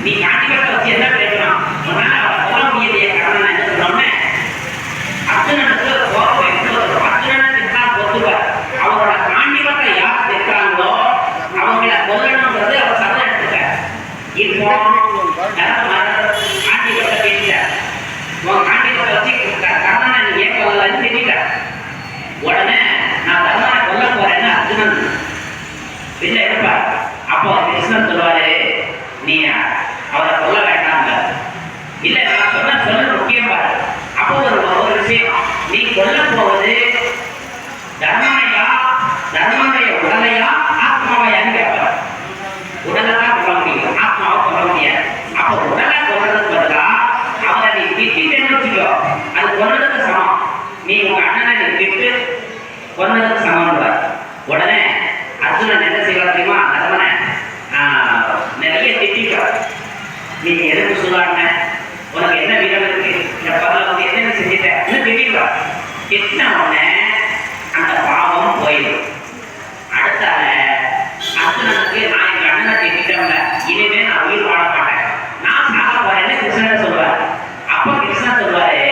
நீ காண்டிபத்தை வச்சு என்ன பேசணும்? உன்னால அவரை கொல்ல முடியலையே. காரணம் என்ன சொன்னோன்னே அர்ஜுனனுக்கு கோபம் எடுத்து அர்ஜுனனுக்கு தான் பொறுத்துவார். அவரோட காண்டிபத்தை யார் தைக்கிறாங்களோ அவங்கள கொல்லணுங்கிறது அவர் சபதம் எடுத்துட்டார். இப்போ காண்டிபத்தை பேசிட்டார். உன் காண்டிபத்தை வச்சு கர்ணனை நீ ஏன் கொல்லலன்னு திட்டார். உடனே நான் தர்மனை கொல்ல போறேன்னு அர்ஜுனன் வெளில இருப்பார். அப்போ கிருஷ்ணன் சொல்லுவாரு, நீ அவரை கொல்ல வேண்டாம். இல்ல நான் சொல்ல முக்கியம் பாரு. அப்போ ஒரு விஷயம், நீ கொல்ல போவது தர்மனையா, தர்மனுடைய உடலையா, ஆத்மாவையான்னு கேட்பார். உடலை தான் கொல்ல முடியும், ஆத்மாவை கொல்ல முடியாது. அப்போ உடலை கொல்றதுக்கு பதிலா அவரை நீ திட்டிட்டேன்னு வச்சுக்கோ, அது கொல்றதுக்கு சமம். நீ உங்க அண்ணனை நீ திட்டு கொல்றதுக்கு சமம். உடனே அர்ஜுனன் என்ன செய்வார் தெரியுமா? தர்மனை நிறைய திட்டார். நீ எதுக்கு சொல்லாம, உனக்கு என்ன வீரம் இருக்கு, இந்த பகல வந்து என்ன செஞ்சுட்ட திட்டார். திட்டின உடனே அந்த பாவம் போயிடும். அடுத்தால அர்ஜுனனுக்கு நான் எங்க அண்ணனை திட்டம்ல, இனிமே நான் உயிர் வாழ மாட்டேன், நான் சாக போறேன்னு கிருஷ்ணன் சொல்லுவார். அப்போ கிருஷ்ணன் சொல்லுவாரு,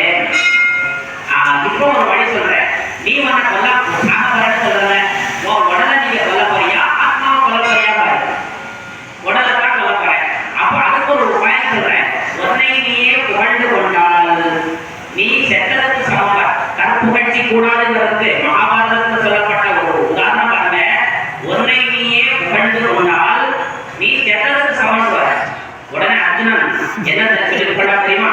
இப்போ ஒரு வழி சொல்றேன், நீ உன்னை கொல்ல சாக போறேன்னு சொல்றல, உன் உடலை நீங்க கொல்ல போறியா, ஆத்மாவை கொல்ல போறியா பாரு. உடலை தான் கொல்ல போறேன். அப்போ அதுக்கு ஒரு உபாயம் சொல்றேன், உன்னை நீயே புகழ்ந்து கொண்டால் நீ செத்ததுக்கு சமம். கற்புகழ்ச்சி கூடாதுங்கிறதுக்கு மகாபாரதத்தில் சொல்லப்பட்ட ஒரு உதாரணம் பாருங்க. உன்னை நீயே புகழ்ந்து கொண்டால் நீ செத்ததுக்கு சமம். உடனே அர்ஜுனன் என்ன சொல்லி கொண்டா தெரியுமா?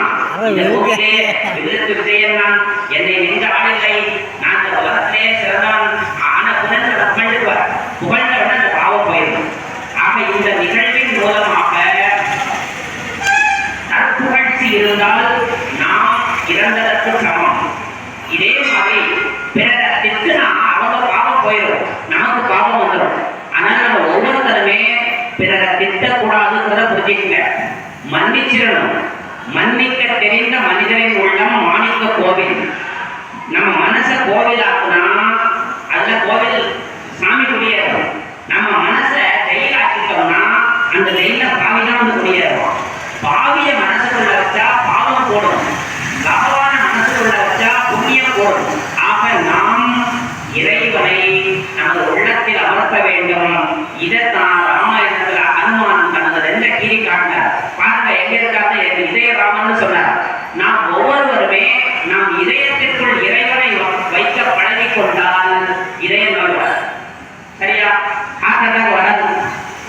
இந்த பூமியிலே விழுத்து விஜயன் நான், என்னை நின்ற ஆளில்லை, நான் இந்த உலகத்திலே சிறந்தவன் ஆன புகழ்ந்து புகழ்ந்துவார். புகழ்ந்தவுடன் அந்த பாவம் போயிடும். ஆக இந்த நிகழ்வின் மூலமாக தற்புகழ்ச்சி இருந்தால் நாம் இறந்ததற்கு சமம். இதே மாதிரி பிறரை திட்டுனா அவங்க பாவம் போயிடும், நமக்கு பாவம் வந்துடும். ஆனால் நம்ம ஒவ்வொருத்தருமே பிறரை திட்டக்கூடாதுங்கிறத புரிஞ்சுக்கங்க. மன்னிச்சிடணும். மன்னிக்க தெரிந்த மனிதனின் உள்ளம் மாணிக்க கோவில். நம்ம மனசை கோவிலாக்குனா அதுல கோவில் சாமி குடியேறும். நம்ம மனசை ஜெயிலாக்கிட்டோம்னா அந்த ஜெயில பாவிதான் வந்து குடியேறும். பாவிய மனசுக்குள்ள வச்சா பாவம் போடும், பகவான மனசுக்குள்ள வச்சா புண்ணியம் போடும். ஆக நாம் இறைவனை நமது உள்ளத்தில் அமர்த்த வேண்டும். இதைத்தான் ராமாயணத்துல அனுமான் தனது ரெண்ட கீழி காட்டினார். பாருங்க எங்க இருக்காங்க, இதய ராமன் சொன்னார். நாம் ஒவ்வொருவருமே நம் இதயத்திற்குள் இறைவனை வைக்க பழகி கொண்டால் இதயம் வருவார். சரியா? ஹார்ட் அட்டாக் வராது.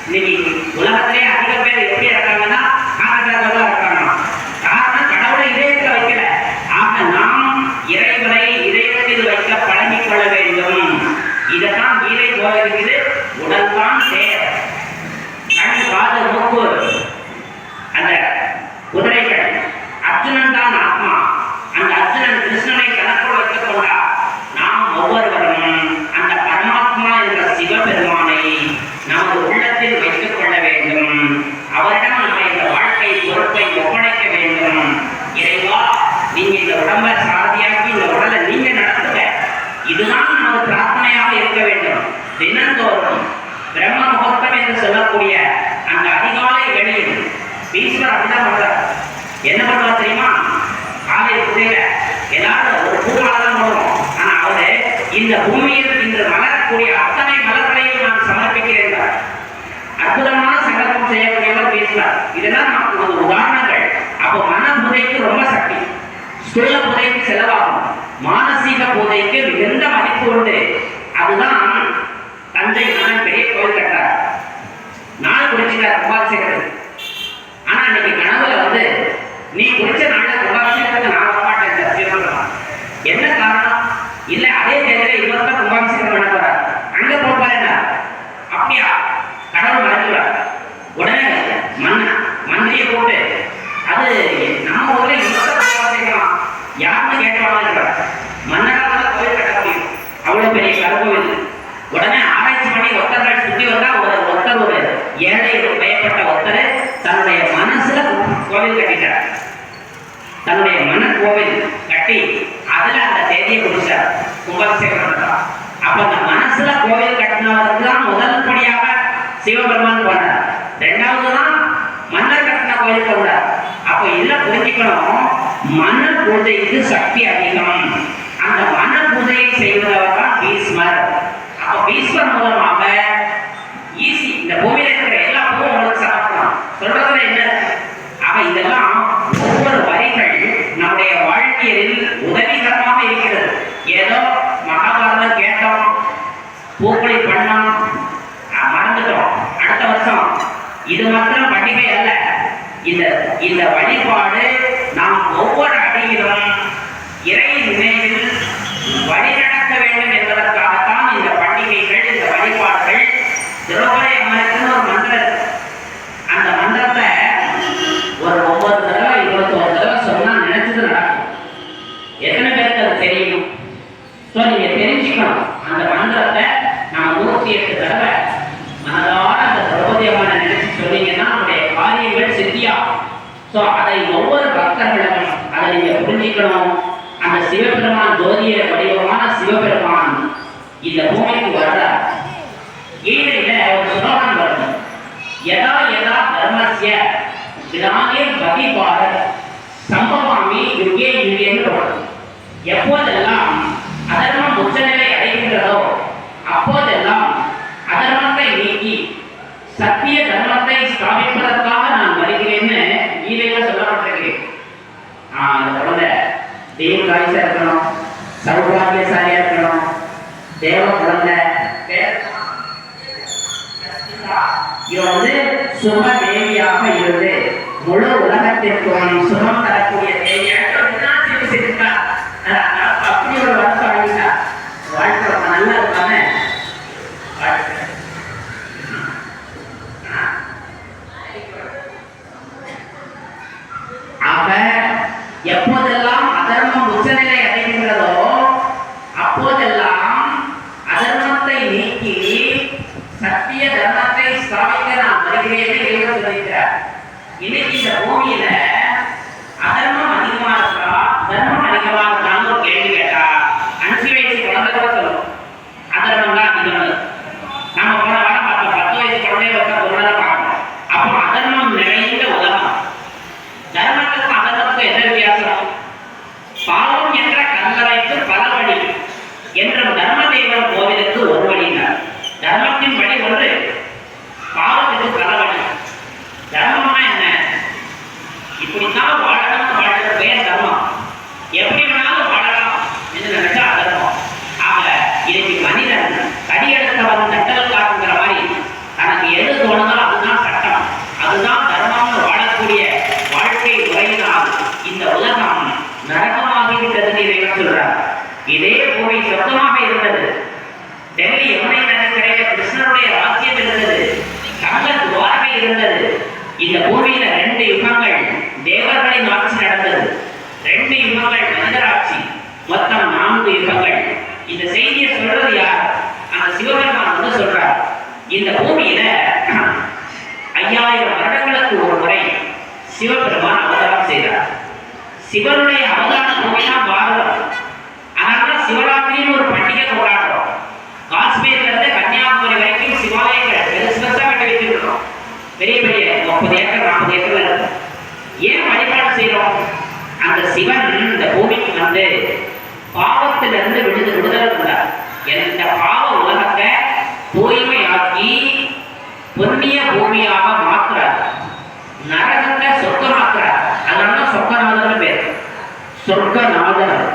இன்னைக்கு உலகத்திலே அதிக பேர் எப்படி இருக்காங்கன்னா ஹார்ட் அட்டாக் தான் இருக்காங்க. காரணம் கடவுளை இதயத்தில் வைக்கல. ஆக நாம் இறைவனை இதயத்தில் வைக்க பழகிக் கொள்ள வேண்டும். இதைத்தான் கீதை போகிறது. உடல் தான் தேர், கண் காது மூக்கு அந்த குதிரைகள். அர்ஜுனன் தான் ஆத்மா. அந்த அர்ஜுனன் கிருஷ்ணனை கணக்குள் வைத்துக் கொண்டார். நாம் ஒவ்வொருவரும் அந்த பரமாத்மா என்ற சிவபெருமானை நமது உள்ளத்தில் வைத்துக் கொள்ள வேண்டும். அவரிடம் நம்ம இந்த வாழ்க்கை பொறுப்பை ஒப்படைக்க வேண்டும். இறைவா, நீங்க இந்த உடம்பை சாரதியாக்கி இந்த உடலை நீங்க நடத்துங்க. இதுதான் நமது பிரார்த்தனையாக இருக்க வேண்டும். தினந்தோறும் பிரம்ம முகூர்த்தம் என்று சொல்லக்கூடிய அந்த அதிகாலை வெளியில் ஈஸ்வரர் அப்படிதான் பண்றார். என்ன பண்ணுவார் தெரியுமா? காலை புதையில எல்லாரும் ஒரு பூமாலை தான் போடுவோம். ஆனா அவரு இந்த பூமியில் இன்று மலரக்கூடிய அத்தனை மலர்களையும் நான் சமர்ப்பிக்கிறேன். அற்புதமான சங்கல்பம் செய்யக்கூடியவர் பேசுவார். இதெல்லாம் நமக்கு உதாரணங்கள். அப்போ மன புதைக்கு ரொம்ப சக்தி, ஸ்தூல புதைக்கு செலவாகும், மானசீக புதைக்கு மிகுந்த மதிப்பு உண்டு. அதுதான் தஞ்சை மன்னன் பெரிய கோயில் கட்டார். நாள் குடிச்சுட்டார் கும்பாபிஷேகத்துக்கு. ஆனா இன்னைக்கு கனவுல வந்து நீ குடிச்ச நாள்ல கும்பாபிஷேகத்துக்கு நான் வரமாட்டேன். என்ன காரணம்? இல்ல அதே தேதியில இவர்தான் கும்பாபிஷேகம் பண்ண போறார், அங்க போப்பாரு. அப்படியா? கடவுள் மறைஞ்சுவார். உடனே மந்திரியை போட்டு அது நம்ம ஊர்ல கும்பாபிஷேகம் யாருன்னு கேட்கலாம். மன்னரால் கோயில் கட்ட முடியும், அவ்வளவு பெரிய கருங்கோவில். உடனே ஆராய்ச்சி பண்ணி ஒருத்தர்கள் சுற்றி வந்தா ஒருத்தர் ஒரு ஏழை பயப்பட்ட ஒருத்தர் தன்னுடைய மனசுல கோவில் கட்டிட்டார். தன்னுடைய மன கோவில் கட்டி அதுல அந்த தேதியை குடிச்சார், கும்பாபிஷேகம் நடத்தார். அப்ப அந்த மனசுல கோவில் கட்டினவருக்கு தான் முதல் படியாக சிவபெருமான் போனார். ரெண்டாவது தான் மன்னர் கட்டின கோயிலுக்கு வந்தார். அப்ப இதுல புரிஞ்சுக்கணும், மன பூஜைக்கு சக்தி அதிகம். அந்த மன பூஜையை செய்வதவர் தான் பீஷ்மர். அப்ப பீஷ்மர் மூலமாக ஈஸி இந்த பூமியில இருக்கிற எல்லா பூவும் உங்களுக்கு சமர்ப்பணம் சொல்றதுல என்ன. ஆக இதெல்லாம் ஒவ்வொரு வரிகள் நம்முடைய வாழ்க்கையில் உதவிகரமாக இருக்கிறது. ஏதோ மகாபாரதம் கேட்டோம், பூக்களை பண்ணோம், மறந்துட்டோம், அடுத்த வருஷம். இது மாத்திரம் பண்டிகை அல்ல. இந்த வழிபாடு நாம் ஒவ்வொரு அடியிலும் இறை நினைவில் வழிநடத்த வேண்டும் என்பதற்காகத்தான் இந்த பண்டிகைகள், இந்த வழிபாடுகள். திரௌபதி அம்மனுக்குன்னு ஒரு மந்திரம், அந்த மந்திரத்தை ஒரு 9 தடவை 21 தடவை சொன்னா நினைச்சது நடக்கும். எத்தனை பேருக்கு அது தெரியும்? நீங்க தெரிஞ்சுக்கணும். அந்த மந்திரத்தை நம்ம 108 தடவை மனதார அந்த திரௌபதி அம்மனை நினைச்சு சொன்னீங்கன்னா நம்முடைய காரியங்கள் சித்தியா. அதை ஒவ்வொரு பக்தர்களும் அதை நீங்க புரிஞ்சுக்கணும். அந்த சிவபெருமான் ஜோதிய வடிவமான சிவபெருமான் இந்த பூமிக்கு வர்ற கீதையில ஒரு ஸ்லோகம் வரும். யதா யதா தர்மஸ்ய கிராமிய பதிபாரத் சம்பவாமி யுகே யுகேன்னு வரும். எப்போதெல்லாம் அதர்மம் உச்சநிலை அடைகின்றதோ அப்போதெல்லாம் அதர்மத்தை நீக்கி சத்திய தர்மத்தை ஸ்தாபிப்பதற்காக நான் வருகிறேன்னு கீதையில சொல்லப்பட்டிருக்கிறேன். அந்த குழந்தை தீர்காயுசா இருக்கணும், சௌபாகியசாலியா இருக்கணும், தேவ குழந்தை. இவன் சும தேவியாக இருந்து முழு உலகத்திற்கும் சுமம் தரக்கூடிய தேவியாக அப்படி ஒரு வருஷம் ஆகிட்டா வாழ்க்கை ரொம்ப நல்லா இருக்கானே. ஆக எப்போதெல்லாம் அதர்மம் உச்சநிலை அடைகின்றதோ அப்போதெல்லாம் அதர்மத்தை நீக்கி சத்திய தர்மத்தை ஸ்தாபிக்க நான் வருகிறேன் என்று சொல்லியிருக்கிறார். இன்னைக்கு இந்த பூமியில அதர்மம் அதிகமா இருக்கா தர்மம் அதிகமா இருக்கான்னு ஒரு கேள்வி கேட்டா 5 வயசு குழந்தை கூட சொல்லும் அதர்மம் தான் அதிகம். நம்ம போன வாரம் பார்த்தோம், 10 வயசு குழந்தைய ஒருத்தர் பார்க்கணும். அப்போ அதர்மம் நிறைந்த உலகம். தர்மத்துக்கும் அதர்மத்துக்கும் என்ன வித்தியாசம்? பாவம் என்ற கல்லறைக்கு பல வழி என்றும் தர்மதேவன் கோவிலுக்கு ஒரு வழினார். தர்மத்தின் வழி ஒன்று, பாவத்துக்கு பல வழி. தர்மம்னா என்ன? இப்படித்தான் வாழணும், வாழ்கிற பேர் தர்மம். எப்படி வேணாலும் வாழலாம் என்று நினைச்சா அதர்மம். ஆக இன்னைக்கு மனிதன் கடியெடுத்தவன் தட்டலுக்காக்குங்கிற மாதிரி தனக்கு எது தோணுதோ அதுதான் சட்டம், அதுதான் தர்மம்னு வாழக்கூடிய வாழ்க்கை முறையினால் இந்த உலகம் நரகமாகிவிட்டது இறைவன் சொல்றார். இதே பூமி சொந்தமாக இருந்தது. டெல்லி யமுனை நதிக்கரையில கிருஷ்ணனுடைய ராஜ்யம் இருந்தது, கங்க துவாரகை இருந்தது. இந்த பூமியில 2 யுகங்கள் தேவர்களின் ஆட்சி நடந்தது, 2 யுகங்கள் மனிதராட்சி, மொத்தம் 4 யுகங்கள். இந்த செய்தியை சொல்றது யார்? அந்த சிவபெருமான் சொல்றார். இந்த பூமியில 5000 வருடங்களுக்கு ஒரு முறை சிவபெருமான் அவதாரம் செய்தார். சிவனுடைய அவதார பூமி தான் பாரதம். அதனாலதான் சிவராத்திரின்னு ஒரு பண்டிகை கொண்டாடுறோம். காஷ்மீர்ல இருந்து கன்னியாகுமரி வரைக்கும் சிவாலயங்கள் பெருசா கட்டி வச்சிருக்கிறோம். பெரிய பெரிய 30 ஏக்கர் 40 ஏக்கர்ல இருக்கும். ஏன் வழிபாடு செய்யறோம்? அந்த சிவன் இந்த பூமிக்கு வந்து பாவத்திலிருந்து விடுதலை இருந்தார். எந்த பாவ உலகத்தை தூய்மையாக்கி புண்ணிய பூமியாக மாற்றுறார், நரகத்தை சொர்க்கமாக்குறார். அதனால சொர்க்கநாதன் பேர், சொர்க்கநாதன்.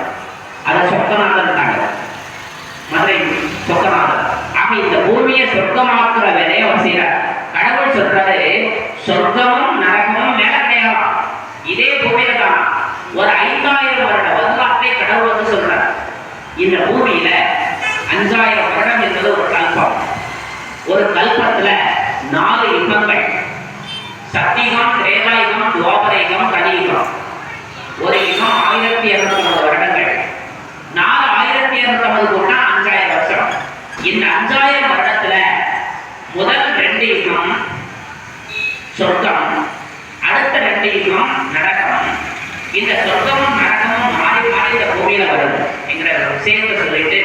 அதை சொர்க்கநாதன் மதுரை சொர்க்கநாதன். ஆக இந்த பூமியை சொர்க்கமாக்குற வேலையை அவர் செய்யறார். கடவுள் சொல்றாரு, சொர்க்கமும் நரகமும் மேல கிடையாது, இதே பூமியில தான். ஒரு 5000 வருட வரலாற்றை கடவுள் சொல்றார். இந்த பூமியில 5000 வருடம் என்பது ஒரு கல்பம். ஒரு கல்பத்துல 4 யுகங்கள், சத்தியுகம், திரேதாயுகம், துவாபரயுகம், கலியுகம். ஒரு யுகம் 1250 வருடங்கள். 4250 கூட்டா 5000 வருஷம். இந்த 5000 வருடத்துல முதல் 2 யுகம் சொர்க்கம், அடுத்த 2 யுகம் நரகம். இந்த சொர்க்கமும் நரகமும் மாறி மாறி இந்த பூமியில வருது என்கிற விஷயத்தை சொல்லிட்டு,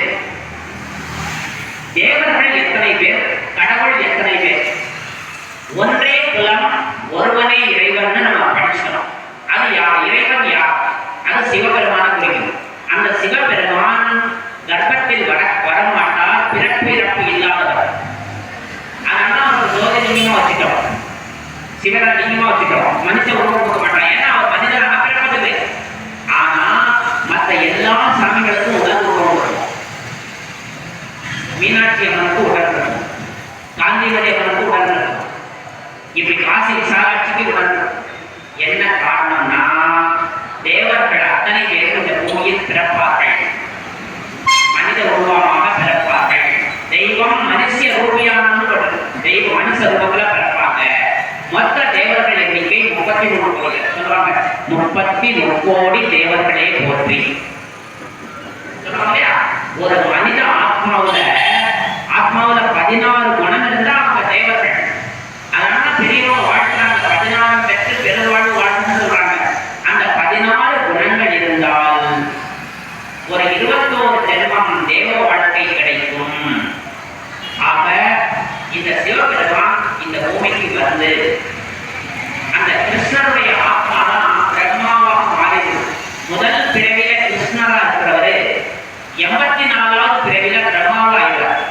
தேவர்கள் எத்தனை பேர், கடவுள் எத்தனை பேர்? ஒன்றே குலம், ஒருவனே இறைவன் நம்ம படிச்சிடணும். அது யார்? இறைவன் யார்? அது சிவபெருமான குறிக்கும். அந்த சிவபெருமான் கர்ப்பத்தில் வரமாட்டார், பிறப்பு இல்லாதவர். அதனால அவர் ஜோதிலிங்கமா வச்சுட்டோம், சிவலிங்கமா வச்சுட்டோம். மனுஷ உருவம் கொடுக்க மாட்டான், ஏன்னா அவர் மனிதனாக பிறப்பதில்லை. ஆனா மற்ற எல்லா சாமிகளுக்கும் உடல் உருவம் கொடுக்கும். மீனாட்சி அம்மனுக்கு உடல் இருக்கும், காந்திமதி அம்மனுக்கு உடல் இருக்கும், இப்படி காசி விசாலாட்சிக்கு உடல் இருக்கும். என்ன காரணம்னா தேவர்கள் அத்தனை பேரும் இந்த பூமியில் பிறப்பார்கள், மனித உருவமாக பிறப்பார்கள். தெய்வம் மனுஷ ரூபியானு தெய்வம் மனுஷ ரூபத்துல பிறப்பாங்க. மொத்த தேவர்கள் எண்ணிக்கை 33 கோடி சொல்றாங்க. 33 கோடி தேவர்களே போற்றி சொல்றாங்க இல்லையா? ஒரு மனித ஆத்மாவுல 16 குணம் இருந்தா அவங்க தேவர்கள். அதனால பெரியவங்க வாழ்த்துறாங்க, 16 பெற்று பெருவாழ்வு வாழ்த்துன்னு சொல்றாங்க. அந்த 16 குணங்கள் இருந்தால் ஒரு 21 ஜென்மம் தேவ வாழ்க்கை கிடைக்கும். ஆக இந்த சிவபெருமான் இந்த பூமிக்கு வந்து அந்த கிருஷ்ணருடைய ஆத்மா தான் பிரம்மாவாக மாறிது. முதல் பிறவில கிருஷ்ணரா இருக்கிறவரு 84வது பிறவில பிரம்மாவா ஆயிடுறார்.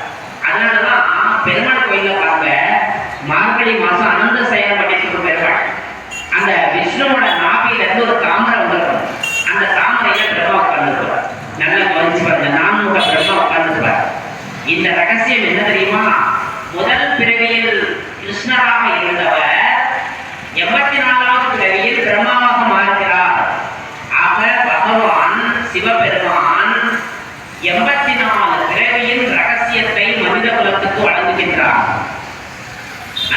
அதனாலதான் பெருமாள் கோயில பார்க்க மார்கழி மாசம் அனந்த சயனம் பண்ணிட்டு பெருமாள் அந்த விஷ்ணுவோட நாபியில இருந்து ஒரு தாமரை வந்துருக்கும். அந்த தாமரையில பிரம்மா உட்கார்ந்துருப்பார். நல்லா கவனிச்சு பாருங்க, 4 பிரம்மா உட்கார்ந்துருப்பார். இந்த ரகசியம் என்ன தெரியுமா? முதல் பிறவியில் கிருஷ்ணராக இருந்தவர் 84வது பிறவியில் பிரம்மாவாக மாறுகிறார். ஆக பகவான் சிவபெருமான் 84 பிறவியின் ரகசியத்தை மனித குலத்துக்கு வழங்குகின்றார்.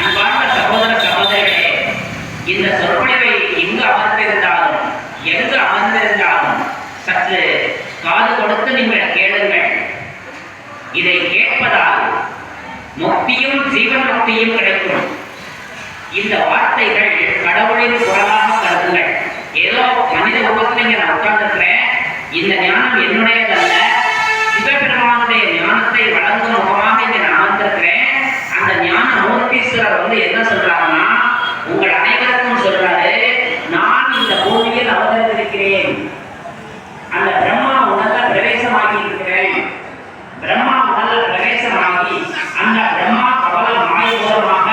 அன்பார்ந்த சகோதர சகோதரிகளே, இந்த சொற்பொழிவை எங்கு அமர்ந்திருந்தாலும் எங்கு அமர்ந்திருந்தாலும் சற்று காது கொடுத்து நீங்கள் கேளுங்கள். இதை கேட்பதால் முக்தியும் ஜீவன் முக்தியும் கிடைக்கும். இந்த வார்த்தைகள் கடவுளின் குரலாக கருதுங்கள். ஏதோ மனித உருவத்தில் இங்க நான் உட்கார்ந்துருக்கிறேன், இந்த ஞானம் என்னுடையதல்ல, சிவபெருமானுடைய ஞானத்தை வழங்கும் முகமாக இங்க நான் அமர்ந்திருக்கிறேன். அந்த ஞான மூர்த்தீஸ்வரர் வந்து என்ன சொல்றாருன்னா, உங்கள் அனைவருக்கும் சொல்றாரு, நான் இந்த பூமியில் அவதரித்திருக்கிறேன், அந்த பிரம்மா உணர்ந்த பிரவேசமாகி இருக்கிறேன். பிரம்மா உணர்ந்த பிரவேசமாகி அந்த பிரம்மா கவல மாய மூலமாக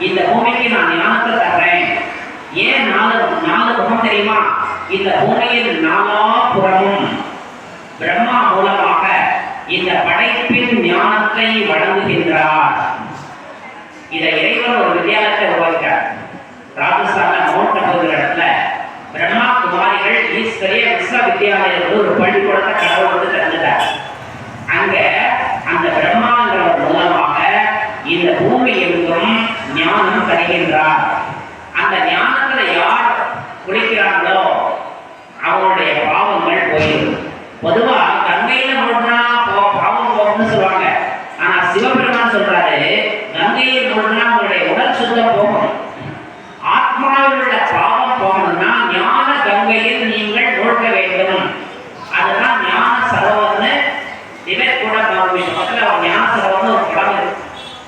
இந்த பூமிக்கு நான் ஞானத்தை தர்றேன். ஏன் 4 முகம் தெரியுமா? இந்த பூமியில் 4 புறமும் பிரம்மா மூலமாக இந்த படைப்பின் ஞானத்தை வழங்குகின்றார். இதை இறைவன் ஒரு வித்தியாலயத்தை உருவாக்கிட்டார். ராஜஸ்தான்ல மவுண்ட் அபுங்கிற இடத்துல பிரம்மா குமாரிகள் ஈஸ்வரிய விஸ்வவித்யாலயத்தில் ஒரு பள்ளிக்கூடத்தை கடவுள் வந்து திறந்துட்டார். அங்க அந்த பிரம்மாங்கிறவர் மூலமாக இந்த பூமி எங்கும் ஞானம் தருகின்றார். அந்த ஞானத்துல யார் குளிக்கிறாங்களோ அவங்களுடைய பாவங்கள் போயிடும். பொதுவா கங்கையில மூழ்கினா பாவம் போகும்னு சொல்லுவாங்க. ஆனா சிவபெருமான் சொல்றாரு, கங்கையில் மூழ்கினா உங்களுடைய உடல் சுத்தம் போகும். ஆத்மாவில் உள்ள பாவம் போகணும்னா ஞான கங்கையில் நீங்கள் மூழ்க வேண்டும். அதுதான் ஞான சரோவர்னு திவர் கூட பக்கத்துல ஒரு ஞான சரோவர்னு ஒரு குளம் இருக்கு.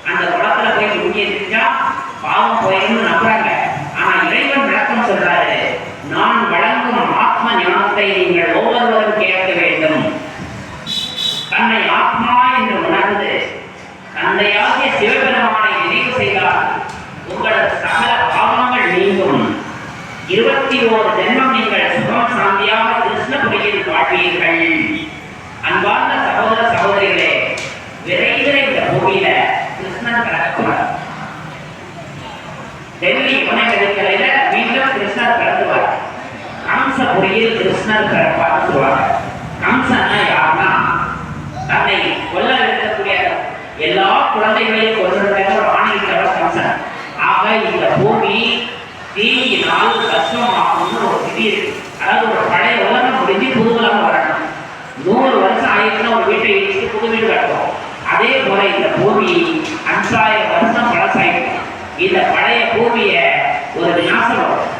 அந்த குளத்துல போய் முங்கி இருந்துச்சா பாவம் போயிடும்னு நம்புறாங்க. ஆனா இறைவன் விளக்கம் சொல்றாரு, நான் வழங்கும் ஆத்ம ஞானத்தை நீங்கள் ஒவ்வொருவரும் கேட்க வேண்டும். தன்னை ஆத்மா என்று உணர்ந்து தந்தையாகிய சிவபெருமானை நினைவு செய்தால் உங்களது சகல பாவங்கள் நீங்கும். 21 ஜென்மம் நீங்கள் சுகம் சாந்தியாக கிருஷ்ணபுரியில் வாழ்வீர்கள். அன்பார்ந்த சகோதர சகோதரிகளே, விரைவில் இந்த பூமியில கிருஷ்ணன் பிறக்குவார். டெல்லி வனக்கலையில மீண்டும் கிருஷ்ணர் பிறந்துவார். கம்சபுரியில் கிருஷ்ணர் பிறப்பார் சொல்லுவாங்க. கம்சன்னா யாருன்னா தன்னை கொல்ல இருக்கக்கூடிய எல்லா குழந்தைகளையும் கொல்லுகிற ஒரு ஆணையிட்டவர் கம்சன். ஆக இந்த பூமி தீயினால் கஷ்டமாகும்னு ஒரு விதி இருக்கு. அதாவது ஒரு பழைய உலகம் முடிஞ்சு புது உலகம் வரணும். 100 வருஷம் ஆயிடுச்சுன்னா ஒரு வீட்டை இடிச்சு புது வீடு கட்டுவோம். அதே போல இந்த பூமி 5000 வருஷம் பழசாயிடும். இந்த பழைய பூமியை ஒரு விநாசம் வரும்.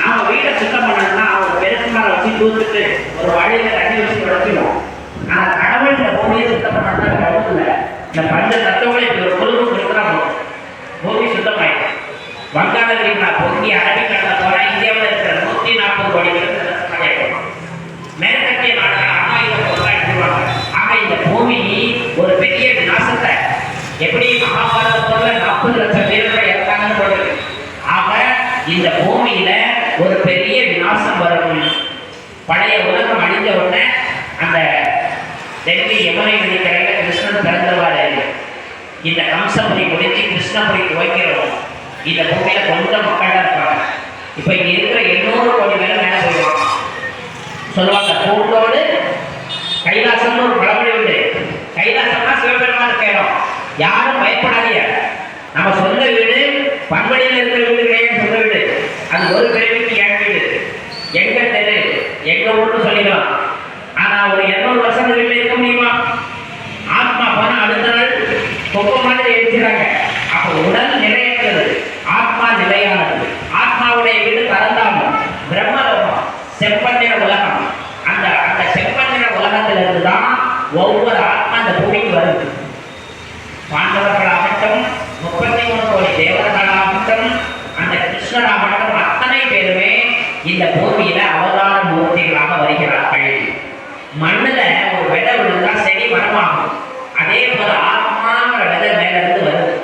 நாம வீட்டை சுத்தம் பண்ணணும்னா ஒரு பெருக்குமாரை வச்சு தூத்துட்டு ஒரு வழியில தண்ணி வச்சு உடச்சிடுவோம். ஆனா கடவுள் இந்த பூமியை சுத்தம் பண்ணா கடவுள் இந்த பஞ்ச தத்துவங்களை இப்படி ஒரு பொழுது இருக்கிறா பூமி சுத்தமாயிடும். வங்காள என்ன தெரியுமா? பொங்கி அரபிக்கடல போனா இந்தியாவில் இருக்கிற 140 கோடி பேர் மேற்கத்திய நாடுகள் ஆயுதம் பொருளா எடுத்துருவாங்க. ஆக இந்த பூமி ஒரு பெரிய விநாசத்தை எப்படி மகாபாரத போல 40 லட்சம் பேர்கள் இறந்தாங்கன்னு சொல்றது. ஆக இந்த பூமியில ஒரு பெரிய விநாசம் வரும். பழைய உலகம் அழிஞ்ச உடனே அந்த டெல்லி யமுனை நதிக்கரையில கிருஷ்ணன் பிறந்தவாறு இந்த கம்சபுரி முடிஞ்சு கிருஷ்ணபுரி துவைக்கிறோம். இந்த பூமியில கொஞ்சம் மக்கள் தான் இருப்பாங்க. இப்ப இங்க இருக்கிற 800 கோடி பேர் மேல போயிடுவாங்க. சொல்லுவாங்க பூண்டோடு கைலாசம்னு ஒரு பழமொழி உண்டு. கைலாசம்னா சிவபெருமான் கேடும். யாரும் பயப்படாதீங்க. நம்ம சொந்த வீடு பண்படியில் இருக்கிற வீடு கிடையாது. சொந்த வீடு அது ஒரு பிறவிக்கு என் வீடு, எங்க தெரு, எங்க ஊர்னு சொல்லிக்கலாம். ஆனா ஒரு 200 வருஷம் வீட்டில் இருக்க முடியுமா? ஆத்மா போனா அடுத்த நாள் கொப்ப மாதிரி எழுதிறாங்க. அப்போ உடல் நிலையற்றது, ஆத்மா நிலையானது. ஆத்மாவுடைய வீடு பரந்தாமம், பிரம்மலோகம், செப்பநிற உலகம். அந்த அந்த செப்பநிற உலகத்திலிருந்து தான் ஒவ்வொரு ஆத்மா அந்த பூமிக்கு வருது. பாண்டவர்களாகட்டும், 33 கோடி தேவர்களாகட்டும், அந்த கிருஷ்ணராகட்டும், அத்தனை பேருமே இந்த பூமியில அவதார மூர்த்திகளாக வருகிறார்கள். மண்ணுல ஒரு விதை விழுந்தா செடி மரமாகும். அதே போல ஆத்மாங்கிற விதை மேல இருந்து வருது,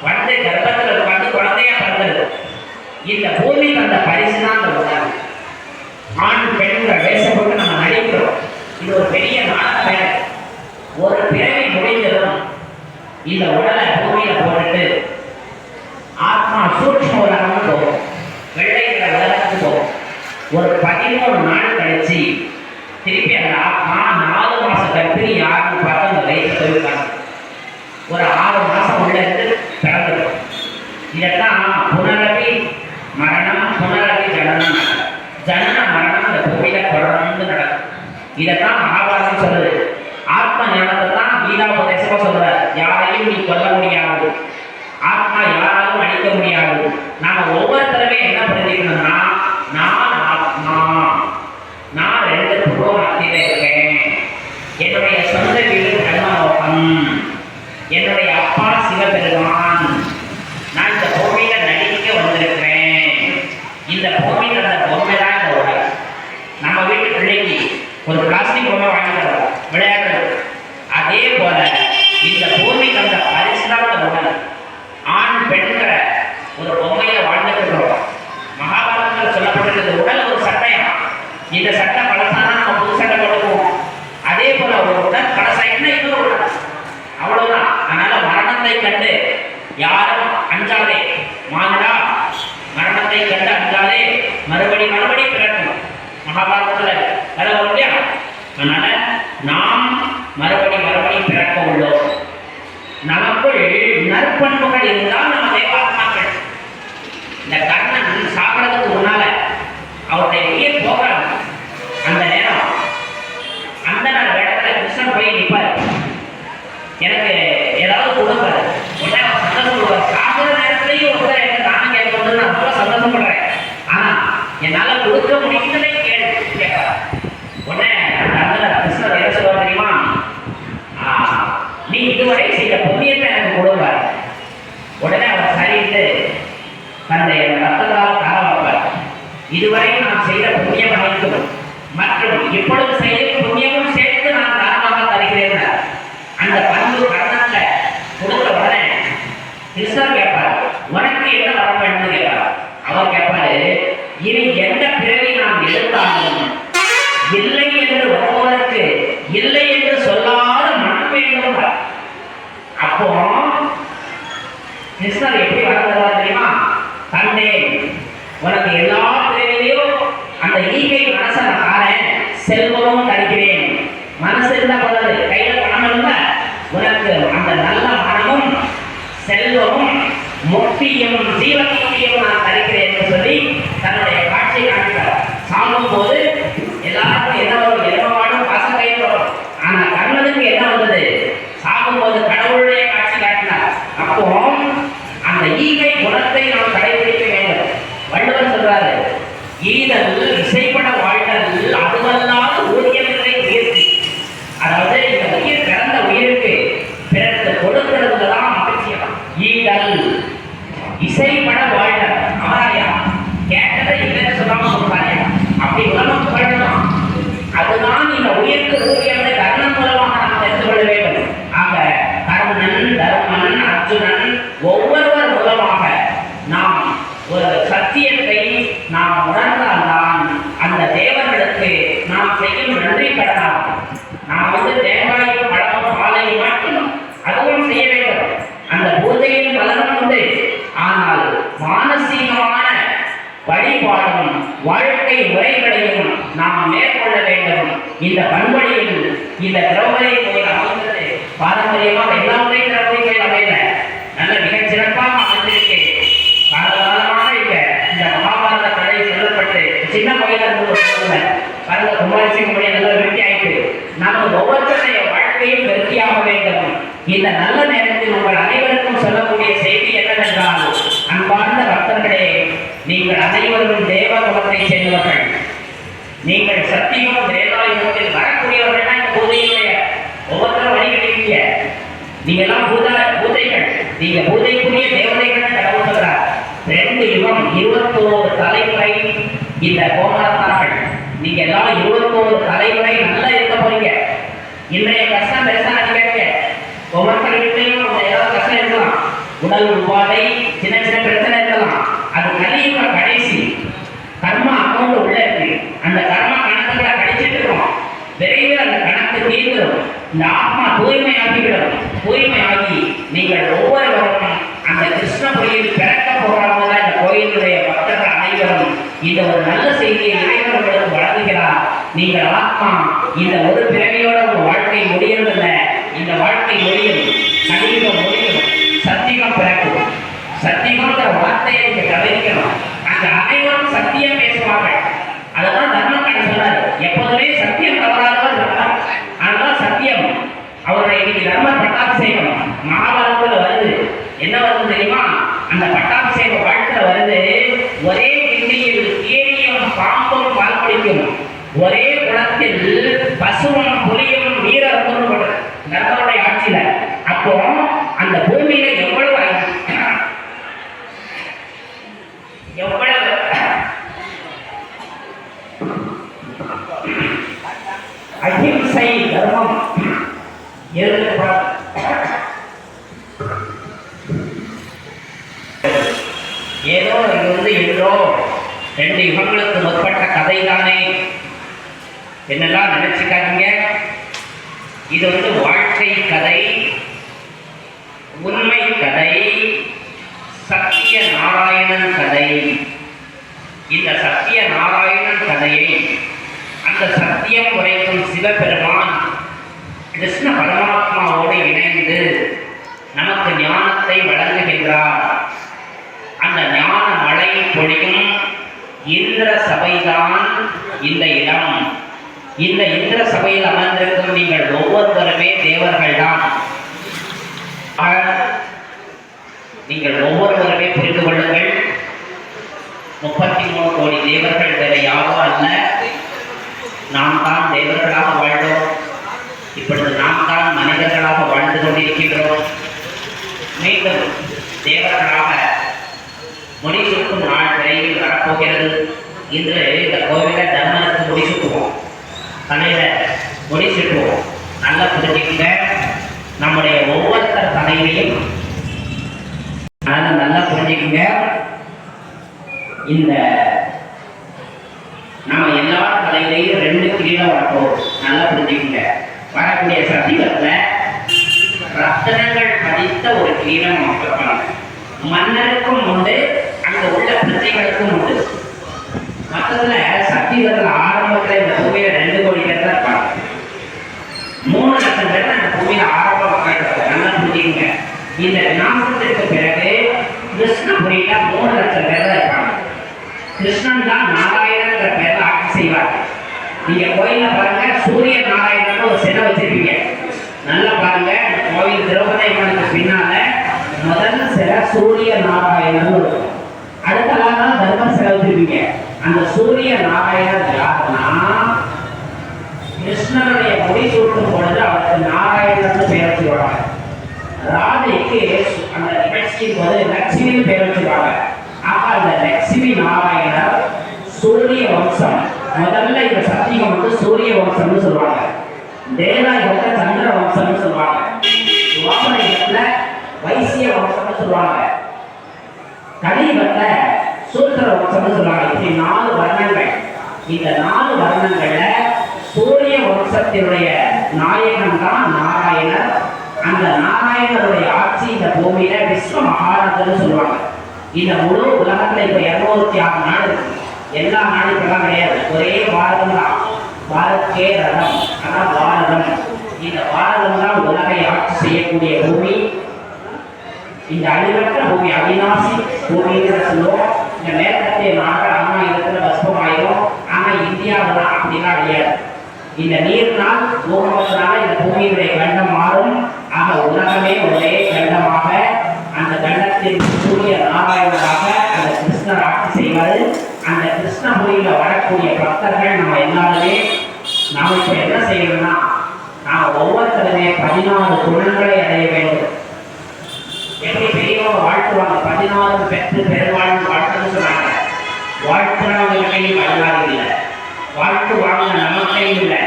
வந்து கர்ப்பத்தில் உட்காந்து குழந்தையா பிறந்தது. இந்த பூமிக்கு அந்த பரிசு தான் அந்த உலகம். ஆண் பெண்கிற வேஷம் போட்டு நம்ம நடிக்கிறோம். இது ஒரு பெரிய நாடக வேலை. ஒரு பிறவி முடிந்ததும் இந்த உடலை பூமியில போட்டுட்டு ஆத்மா சூட்சும உலகம்னு போகும், வெள்ளைக்கிற உலகத்துக்கு போகும். ஒரு 13 நாள் கழிச்சு திருப்பி அந்த ஆத்மா 4 மாச கர்ப்பிணி யாருன்னு பார்த்து அந்த வயசு சொல்லிருக்காங்க. ஒரு 6 மாசம் உள்ள இருந்து பிறந்துடும். இதைத்தான் புனரபி மரணம், புனரபி ஜனனம், ஜனன மரணம் இந்த பூமியில தொடர்ந்து நடக்கும். இதைத்தான் மகாபாரதம் சொல்லுது. ஆத்ம ஞானத்தை தான் கீதா உபதேசமா சொல்றாரு. யாரையும் நீ கொல்ல முடியாது, ஆத்மா யாராலும் அழிக்க முடியாது. நாம ஒவ்வொருத்தருமே என்ன புரிஞ்சுக்கணும்னா, நான் ஆத்மா, நான் 2 புருவ மத்தியில இருக்கேன். என்னுடைய சொந்த வீடு பிரம்மலோகம், என்னுடைய அப்பா சிவபெருமான். நான் இந்த பூமியில நடிக்க வந்திருக்கிறேன். இந்த பூமியில அந்த பொம்மை தான் இந்த உலகம். நம்ம வீட்டு பிள்ளைக்கு ஒரு பிளாஸ்டிக் பொம்மை வாங்கி தரோம் விளையாடுறது. அதே போல இந்த பூமிக்கு அந்த பரிசுதான் அந்த உடல். ஆண் பெண்கிற ஒரு பொம்மையை வாழ்ந்துக்கிறோம். மகாபாரதத்தில் சொல்லப்பட்டிருக்கிறது உடல் ஒரு சட்டையா. இந்த சட்டை பழசானா நம்ம புது சட்டை போட்டுக்குவோம். அதே போல ஒரு உடல் பழசாயினா இன்னொரு உடல், அவ்வளவுதான். அதனால மரணத்தை கண்டு யாரும் அஞ்சாதே மானுடா, மரணத்தை கண்டு அஞ்சாதே, மறுபடி மறுபடி பிறக்கணும். மகாபாரதத்துல வேற வரும் இல்லையா? அதனால நாம் மறுபடி மறுபடி பிறக்க உள்ளோம். நமக்குள் நற்பண்புகள் இருந்தால் நம்ம தேவாத்மாக்கள். இந்த கர்ணன் சாப்பிடறதுக்கு முன்னால அவருடைய உயிர் போகிறாங்க. அந்த நேரம் அந்த நாள் இடத்துல கிருஷ்ணன் போய் நிற்பார். எனக்கு ஏதாவது கொடுப்பாரு. உடனே அவர் சந்தோஷம் கொடுப்பார். சாப்பிட்ற நேரத்திலையும் ஒருத்தர் எனக்கு தானம் கேட்கணும்னு நான் ரொம்ப சந்தோஷப்படுறேன். ஆனா என்னால கொடுக்க முடியுதுன்னே கேட்கிறார். உடனே அந்த கிருஷ்ணர் என்ன சொல்லுவார் தெரியுமா? நீ இதுவரை செய்த புண்ணியத்தை எனக்கு கொடுப்பார். உடனே அவர் சரிட்டு தன்னுடைய ரத்தத்தால் கார வைப்பார். இதுவரை நான் செய்த புண்ணியம் அனைத்தும் மற்றும் இப்பொழுது செய்யும் புண்ணியமும் சேர்த்து நான் தானமாக தருகிறேன். அந்த பண்பு கர்ணன்ல கொடுத்த உடனே கிருஷ்ணர் கேட்பார், உனக்கு என்ன வர வேண்டும் கேட்பார். அவர் கேட்பாரு, இனி எந்த பிறவி நான் எடுத்தாலும் இல்லை என்று வருவதற்கு இல்லை என்று சொல்லாத மனம் வேண்டும். அப்போ கிருஷ்ணர் எப்படி வளர்ந்ததா தெரியுமா? தந்தை உனக்கு எல்லா பிறவிலையும் அந்த ஈகை மனசை நான் தாரேன், செல்வமும் தருகிறேன். மனசு இருந்தா போதாது, கையில பணம் இருந்தா உனக்கு அந்த நல்ல மனமும் செல்வமும் முக்தியும் ஜீவமுக்தியும் நான் தருகிறேன் என்று சொல்லி தன்னுடைய காட்சியை காண்பித்தார். சாகும் போது எல்லாருக்கும் என்ன வரும்? எருமமாடும் பசங்கையும் வரும். ஆனா கர்ணனுக்கு என்ன வந்தது? சாகும் போது கடவுளுடைய காட்சி காட்டினார். அப்போ அந்த ஈகை குணத்தை நாம் கடைபிடிக்க வேண்டும். வள்ளுவர் சொல்றாரு, ஈதல் இசைப்பட வாழ்தல் அதுவல்லாத ஊதியங்களை உயர்த்தி. அதாவது இந்த உயிர் பிறந்த உயிருக்கு பிறகு கொடுக்கிறதுல தான் மகிழ்ச்சியம். ஈதல் இசைப்பட வாழ்தல் இருக்கக்கூடியவரை கர்ணன் மூலமாக நாம் தெரிந்து கொள்ள வேண்டும். ஆக கர்ணன், தர்மன், அர்ஜுனன் ஒவ்வொருவர் மூலமாக நாம் ஒரு சத்தியத்தை நாம் உணர்ந்தால்தான் அந்த தேவர்களுக்கு நாம் செய்யும் நன்றி கடனாகும். நாம் தேங்காயும் பழமும் பாலையும் மட்டும் அதுவும் செய்ய வேண்டும். அந்த பூஜையின் பலனும் உண்டு. ஆனால் மானசீகமான வழிபாடும் வாழ்க்கை முறைகளையும் நாம் மேற்கொள்ள வேண்டும். இந்த பண்படியில் இந்த திரௌபதி கோயில் அமைந்தது பாரம்பரியமாக எல்லா முறை திரௌபதி கோயில் அமைந்த நல்ல மிகச் சிறப்பாக அமைந்திருக்கு. காலகாலமாக இந்த மகாபாரத கதை சொல்லப்பட்டு சின்ன கோயிலாக இருந்து பரந்த குமாரசிங்கமுடைய நல்ல வெற்றி ஆயிட்டு நாம் ஒவ்வொருத்தருடைய வாழ்க்கையும் வெற்றியாக வேண்டும். இந்த நல்ல நேரத்தில் உங்கள் அனைவருக்கும் சொல்லக்கூடிய செய்தி என்னவென்றால், அன்பார்ந்த பக்தர்களே, நீங்கள் அனைவரும் தேவகுலத்தை சேர்ந்தவர்கள். நீங்கள் சத்தியம் தேவாயுகத்தில் வரக்கூடியவர்கள் தான் இந்த பூஜையுடைய ஒவ்வொருத்தரும் வழிகிட்டீங்க. நீங்க எல்லாம் பூஜைகள், நீங்க பூஜைக்குரிய தேவதைகள் கடவுள் சொல்றார். 2 யுகம் 21 தலைமுறை இந்த கோமரத்தார்கள். நீங்க எல்லாம் 21 தலைமுறை நல்லா இருக்க போறீங்க. இன்றைய கஷ்டம் பெருசா நினைக்காதீங்க. ஒவ்வொருத்தருக்கிட்டையும் ஏதாவது கஷ்டம் இருக்கலாம், உடல் உபாதை, சின்ன சின்ன பிரச்சனை இருக்கலாம். அது கலியுக கடைசி கர்மா அக்கௌண்ட் உள்ள இருக்கு. அந்த கர்மா கணக்குகளை கடிச்சிட்டு இருக்கோம். விரைவில் அந்த கணக்கு தீர்ந்துடும். இந்த ஆத்மா தூய்மையாகிவிடும். தூய்மையாகி நீங்கள் ஒவ்வொருவரும் அந்த கிருஷ்ணபுரியில் பிறக்க போறாங்க. இந்த கோயிலுடைய பக்தர்கள் அனைவரும் இந்த ஒரு நல்ல செய்தியை இறைவன் உங்களுக்கு வழங்குகிறார். நீங்கள் ஆத்மா இந்த ஒரு பிறவியோட உங்கள் வாழ்க்கை முடியறதில்லை. இந்த வாழ்க்கை முடியும், கலியுகம் முடியும், சத்தியம் பிறக்கும். சத்தியம்ங்கிற வார்த்தையை நீங்க கவனிக்கணும். அங்க அனைவரும் சத்தியம் பேசுவார்கள். அதெல்லாம் தர்மம் சொன்னாரு. எப்போதுமே சத்தியம் தவறாதவர் தர்மம். அதனால சத்தியம் அவருடைய இன்னைக்கு தர்ம பட்டாபிஷேகம் மகாபாரதத்தில் வருது. என்ன வருது தெரியுமா? அந்த பட்டாபிஷேக வாழ்க்கையில் வருது. ஒரே கிண்டியில் ஏரியும் பாம்பும் பால் குடிக்கும். ஒரே குளத்தில் பசுவும் புலியும் வீரரும் தர்மருடைய ஆட்சியில. அப்போ அந்த பூமியில எவ்வளவு அகிம்சை தர்மம் ஏதோ இது என்றோ 2 யுகங்களுக்கு முற்பட்ட கதை தானே என்னெல்லாம் நினைச்சுக்காதீங்க. இது வாழ்க்கை கதை, உண்மை கதை, சத்திய நாராயணன் கதை. இந்த சத்திய நாராயணன் கதையை அந்த சத்தியம் உரைக்கும் சிவபெருமான் கிருஷ்ண பரமாத்மாவோடு இணைந்து நமக்கு ஞானத்தை வழங்குகின்றார். அந்த ஞான மழை பொழியும் இந்திர சபைதான் இந்த இடம். இந்த இந்திர சபையில் அமர்ந்திருக்கும் நீங்கள் ஒவ்வொருவருமே தேவர்கள் தான். நீங்கள் ஒவ்வொருவருமே புரிந்து கொள்ளுங்கள். 33 கோடி தேவர்கள் வேற யாரோ அல்ல, நாம் தான் தேவர்களாக வாழ்ந்தோம். இப்பொழுது நாம் தான் மனிதர்களாக வாழ்ந்து கொண்டிருக்கின்றோம். மீண்டும் தேவர்களாக முடிசூட்டும் நாள் விரைவில் வரப்போகிறது. இன்று இந்த கோவில தர்மனுக்கு முடிசூட்டுவோம், தலையில முடிசூட்டுவோம். நல்லா புரிஞ்சுக்கிங்க. நம்முடைய ஒவ்வொருத்தர் தலையிலையும் நல்லா புரிஞ்சுக்குங்க. இந்த நம்ம எல்லார் தலையிலையும் 2 கிரீடம் வரப்போம். நல்லா புரிஞ்சுக்குங்க. வரக்கூடிய சத்தியத்துல ரத்தனங்கள் பதித்த ஒரு கிரீடம் வைப்பாங்க. மன்னருக்கும் உண்டு, அங்க உள்ள பிரஜைகளுக்கும் உண்டு. மற்றதுல சத்தியத்துல ஆரம்பத்துல இந்த பூமியில 2 கோடி பேர் தான் இருப்பாங்க. 3 லட்சம் பேர் அந்த பூமியில ஆரம்ப மக்கள். நல்லா புரிஞ்சுக்குங்க. இந்த விநாசத்திற்கு பிறகு கிருஷ்ணபுரியில 3 லட்சம் பேர் தான் இருப்பாங்க. கிருஷ்ணன் தான் நாராயணன்ற பேர்ல ஆட்சி செய்வார். நீங்க கோயில பாருங்க, சூரிய நாராயணன் ஒரு சிலை வச்சிருப்பீங்க. நல்லா பாருங்க, கோயில் திரௌபதி அம்மனுக்கு பின்னால முதல் சிலை சூரிய நாராயணன் இருக்கும். அடுத்ததாக தர்ம சிலை வச்சிருப்பீங்க. அந்த சூரிய நாராயணன் யாருன்னா, கிருஷ்ணனுடைய முடி சூட்டும் பொழுது அவருக்கு நாராயணன் பெயர் வச்சுருவாங்க. ராதைக்கு அந்த நிகழ்ச்சியின் போது லட்சுமி பெயர் வச்சிருவாங்க. ஆக அந்த லட்சுமி நாராயணர் சூரிய வம்சம். முதல்ல இந்த சத்தியம் சூரிய வம்சம்னு சொல்லுவாங்க. தேவயுகத்தை சந்திர வம்சம்னு சொல்லுவாங்க. துவாபரயுகத்துல வைசிய வம்சம்னு சொல்லுவாங்க. கலியுகத்தை சூத்திர வம்சம்னு சொல்லுவாங்க. இப்படி 4 வர்ணங்கள். இந்த 4 வர்ணங்கள்ல சூரிய வம்சத்தினுடைய நாயகன் தான் நாராயணர். அந்த நாராயணருடைய ஆட்சி இந்த பூமியில விஸ்வ மகாராஜன்னு சொல்லுவாங்க. இந்த முழு உலகத்துல இப்ப 206 நாடு இருக்கு. எல்லா நாடுகள்லாம் கிடையாது, ஒரே பாரதம் தான். பாரத்கே ரதம், அதான் பாரதம். இந்த பாரதம் தான் உலகை ஆட்சி செய்யக்கூடிய பூமி. இந்த அழிவற்ற பூமி, அவிநாசி பூமிங்கிற சொல்லுவோம். இந்த மேற்கத்திய நாட்கள் ஆனா இடத்துல பஸ்பமாயிரும். ஆனா இந்தியாவில் அப்படிலாம் கிடையாது. இந்த நீர்னால் பூகம்பத்தினால இந்த பூமியுடைய கண்டம் மாறும். ஆக உலகமே ஒரே கண்டமாக, அந்த கண்டத்தில் சூரிய நாராயணராக அந்த கிருஷ்ணர் ஆட்சி செய்வார். அந்த கிருஷ்ணபுரியில வரக்கூடிய பக்தர்கள் நம்ம எல்லாருமே நாம இப்ப என்ன செய்யணும்னா, நாம் ஒவ்வொருத்தருமே 16 குணங்களை அடைய வேண்டும். எப்படி பெரியவங்க வாழ்த்துவாங்க, 16 பெற்று பெருவாழ்வு வாழ்த்துன்னு சொன்னாங்க. வாழ்த்துறவங்க கையில் வரலாறு இல்லை, வாழ்த்து வாங்க நம்ம கையில் இல்லை.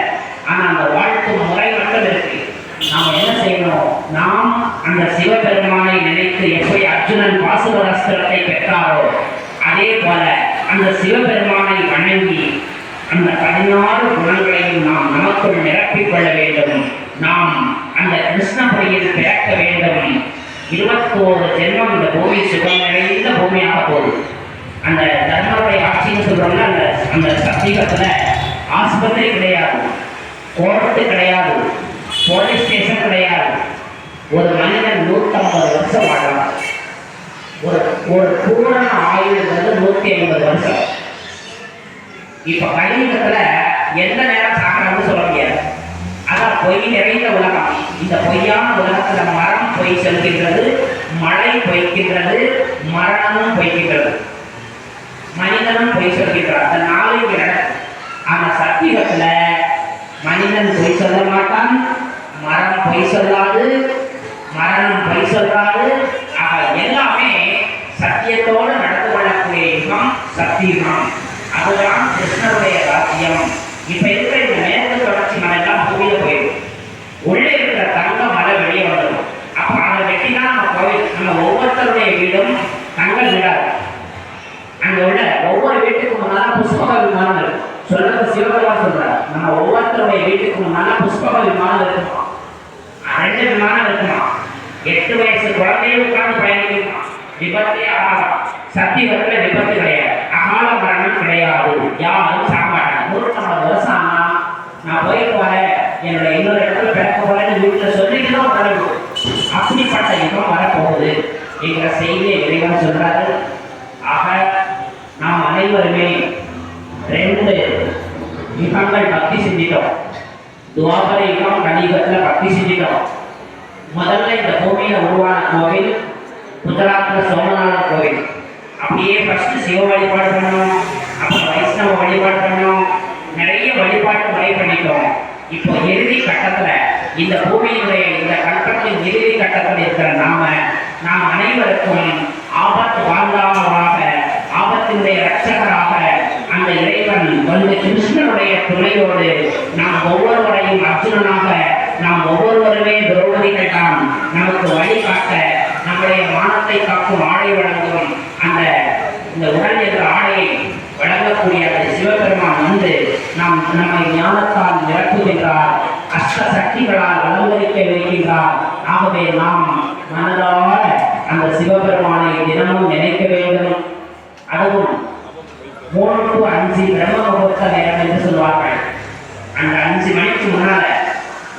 ஆனா அந்த வாழ்த்து முறை மட்டும் இருக்கு. நாம என்ன செய்யணும், நாம் அந்த சிவபெருமானை நினைத்து எப்படி அர்ஜுனன் பாசுபதாஸ்திரத்தை பெற்றாரோ அதே போல அந்த சிவபெருமானை வணங்கி அந்த 16 குணங்களையும் நாம் நமக்குள் நிரப்பிக் கொள்ள வேண்டும். நாம் அந்த கிருஷ்ணபுரியில் பிறக்க வேண்டும். 21 ஜென்மம் இந்த பூமி சுகம் நிறைந்த பூமியாக போகும். அந்த தர்மபுரி ஆட்சின்னு சொல்றோம்னா அந்த சத்தியத்துல ஆஸ்பத்திரி கிடையாது, கோர்ட்டு கிடையாது, போலீஸ் ஸ்டேஷன் கிடையாது. ஒரு மனிதன் 150 வருஷம் வாழலாம். ஒரு பூரண ஆயுள் 150 வருஷம். இப்ப கலியுகத்துல எந்த நேரம் சாக்கணும்னு சொல்ல முடியாது. அதான் பொய் நிறைந்த உலகம். இந்த பொய்யான உலகத்துல மரம் பொய் சொல்கின்றது, மழை பொய்க்கின்றது, மரணமும் பொய்க்கின்றது, மனிதனும் பொய் சொல்கின்றான். அந்த 4 நடக்கும். ஆனா சத்தியத்துல மனிதன் பொய் சொல்ல மாட்டான், மரம் பொய் சொல்லாது, மரணம் பொய் சொல்லாது. ஆக எல்லாமே சத்தியத்தோடு நடந்து கொள்ளக்கூடிய யுகம் சத்தியுகம். அதுதான் கிருஷ்ணருடைய ராஜ்யம். இப்ப இருக்கிற இந்த மேற்கு தொடர்ச்சி மலை எல்லாம் பூமியில போயிடும். உள்ளே இருக்கிற தங்க மலை வெளியே வந்துடும். அப்ப அதை வெட்டிதான் நம்ம கோவில், நம்ம ஒவ்வொருத்தருடைய வீடும் தங்கள் வீடாது. அங்க உள்ள ஒவ்வொரு வீட்டுக்கு முன்னால புஷ்பக விமானம் இருக்கும். சொல்றது சிவபெருமான் சொல்றாரு, நம்ம ஒவ்வொருத்தருடைய வீட்டுக்கு முன்னால புஷ்பக விமானம் இருக்குமா, 2 விமானம் இருக்குமா. 8 வயசு குழந்தையும் உட்கார்ந்து பயணிக்குமா. விபத்தே ஆகாது. சத்தியத்துல விபத்து கிடையாது, அகால மரணம் கிடையாது, யாரும் சாப்பாட்டாங்க. 150 வருஷம் ஆனா நான் போயிட்டு வரேன், என்னோட இன்னொரு இடத்துல பிறக்க போறேன்னு வீட்டுல சொல்லிட்டு தான் வரணும். அப்படிப்பட்ட யுகம் வரப்போகுது என்கிற செய்தியை இறைவன் சொல்றாரு. ஆக நாம் அனைவருமே 2 யுகங்கள் பக்தி செஞ்சிட்டோம். துவாபர யுகம், கலியுகத்துல பக்தி செஞ்சிட்டோம். முதல்ல இந்த பூமியில உருவான கோவில் குஜராத்ல சோமநாதர் கோவில். அப்படியே ஃபர்ஸ்ட் சிவ வழிபாடு பண்ணோம், அப்புறம் வைஷ்ணவ வழிபாடு பண்ணோம், நிறைய வழிபாட்டு முறை பண்ணிட்டோம். இப்போ இறுதி கட்டத்துல இந்த பூமியினுடைய இந்த கட்டத்தின் இறுதி கட்டத்தில் இருக்கிற நாம் அனைவருக்கும் ஆபத்து வாழ்ந்தாளராக, ஆபத்தினுடைய ரட்சகராக அந்த இறைவன் வந்து கிருஷ்ணனுடைய துணையோடு நாம் ஒவ்வொருவரையும் அர்ஜுனனாக, நாம் ஒவ்வொருவருமே திரௌபதிகள் தான் நமக்கு வழிகாட்ட, நம்முடைய மானத்தை காக்கும் ஆடை வழங்கும் அந்த இந்த உடல் என்ற ஆடையை வழங்கக்கூடிய அந்த சிவபெருமான் வந்து நம்மை ஞானத்தால் நிரப்புகின்றார், அஷ்ட சக்திகளால் அலங்கரிக்க வைக்கின்றார். ஆகவே நாம் மனதார அந்த சிவபெருமானை தினமும் நினைக்க வேண்டும். அதுவும் 3 to 5 பிரம்ம முகூர்த்த நேரம் என்று சொல்வார்கள். அந்த 5 மணிக்கு முன்னால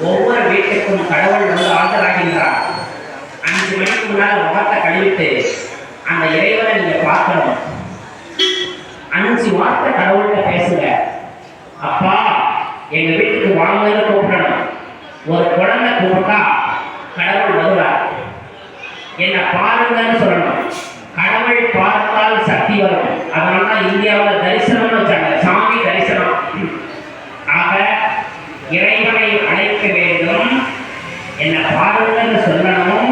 ஒவ்வொரு வீட்டுக்கும் கடவுள் வந்து ஆஜராகின்றார். 5 மணிக்கு முன்னால முகத்தை கழுவிட்டு அந்த இறைவனை நீங்க பார்க்கணும். 5 வார்த்தை கடவுள்கிட்ட பேசுங்க. அப்பா எங்க வீட்டுக்கு வாங்கன்னு கூப்பிடணும். ஒரு குழந்தை கூப்பிட்டா கடவுள் வருவார். என்ன பாருங்கன்னு சொல்லணும். கடவுள் பார்த்தால் சக்தி வரும். அதனாலதான் இந்தியாவில் தரிசனம்னு வச்சாங்க, சாமி தரிசனம். ஆக இறைவனை அழைக்க வேண்டும், என்ன பாருங்கன்னு சொல்லணும்,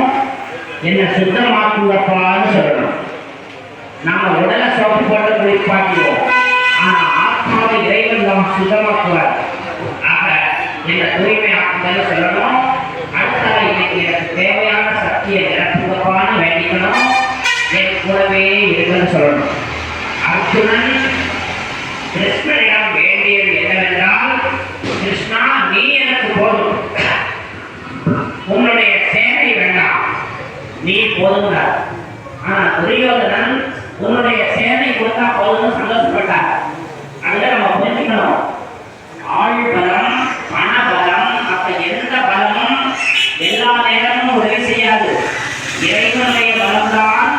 என்ன சுத்தமாக்குங்கப்பான்னு சொல்லணும். நாம உடலை சோப்பு போட்டு குளிப்பாட்டிடுவோம், ஆனா ஆத்மாவை இறைவன் நாம் சுத்தமாக்குவார். ஆக இந்த தூய்மையாக்குதல் சொல்லணும். அடுத்தது இன்னைக்கு எனக்கு தேவையான சக்தியை நிரப்புவான்னு வேண்டிக்கணும். என் கூடவே இருக்குன்னு சொல்லணும். அர்ஜுனன் கிருஷ்ணனிடம் வேண்டியது என்னவென்றால், கிருஷ்ணா நீ எனக்கு போதும், உன்னுடைய சேவை வேண்டாம், நீ போதுங்கிறார். ஆனா துரியோதனன் உன்னுடைய சேவை கொடுத்தா போதும்னு சந்தோஷப்பட்டார். அதுல நம்ம புரிஞ்சுக்கணும், ஆள் பலம் பண பலம் அப்ப எந்த பலமும் எல்லா நேரமும் உதவி செய்யாது. இறைவனுடைய பலம்தான்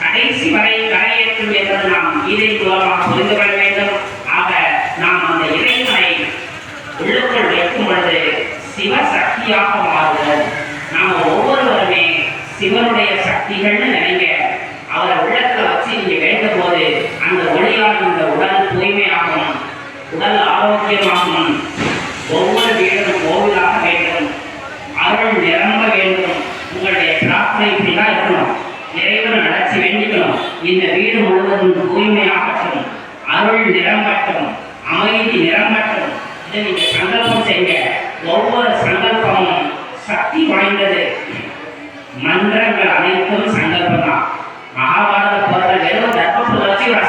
கடைசி வரை கரையேற்றும் என்பது நாம் கீதை மூலமாக புரிந்து கொள்ள வேண்டும். ஆக நாம் அந்த இறைவனை உள்ளுக்குள் வைக்கும் பொழுது சிவசக்தியாக மாறுவோம். நாம் ஒவ்வொருவருமே சிவனுடைய சக்திகள்னு நினைங்க. அவரை உள்ளத்துல வச்சு நீங்க வேண்டும் போது அந்த ஒளியால் இந்த உடல் தூய்மையாகும், உடல் ஆரோக்கியமாகும். ஒவ்வொரு வீடும் கோவிலாக வேண்டும், அருள் நிரம்ப வேண்டும். உங்களுடைய பிரார்த்தனை இப்படிதான் இருக்கணும். இறைவனை அழைச்சி வேண்டிக்கணும், இந்த வீடு முழுவதும் தூய்மையாகட்டும், அருள் நிரம்பட்டும், அமைதி நிரம்பட்டும். இதை நீங்க சங்கல்பம் செய்ய. ஒவ்வொரு சங்கல்பமும் சக்தி வாய்ந்தது. மந்திரங்கள் அனைத்தும் சங்கல்பம் தான். மகாபாரத போராட்ட வெறும் தர்மத்தை வச்சு ஒரு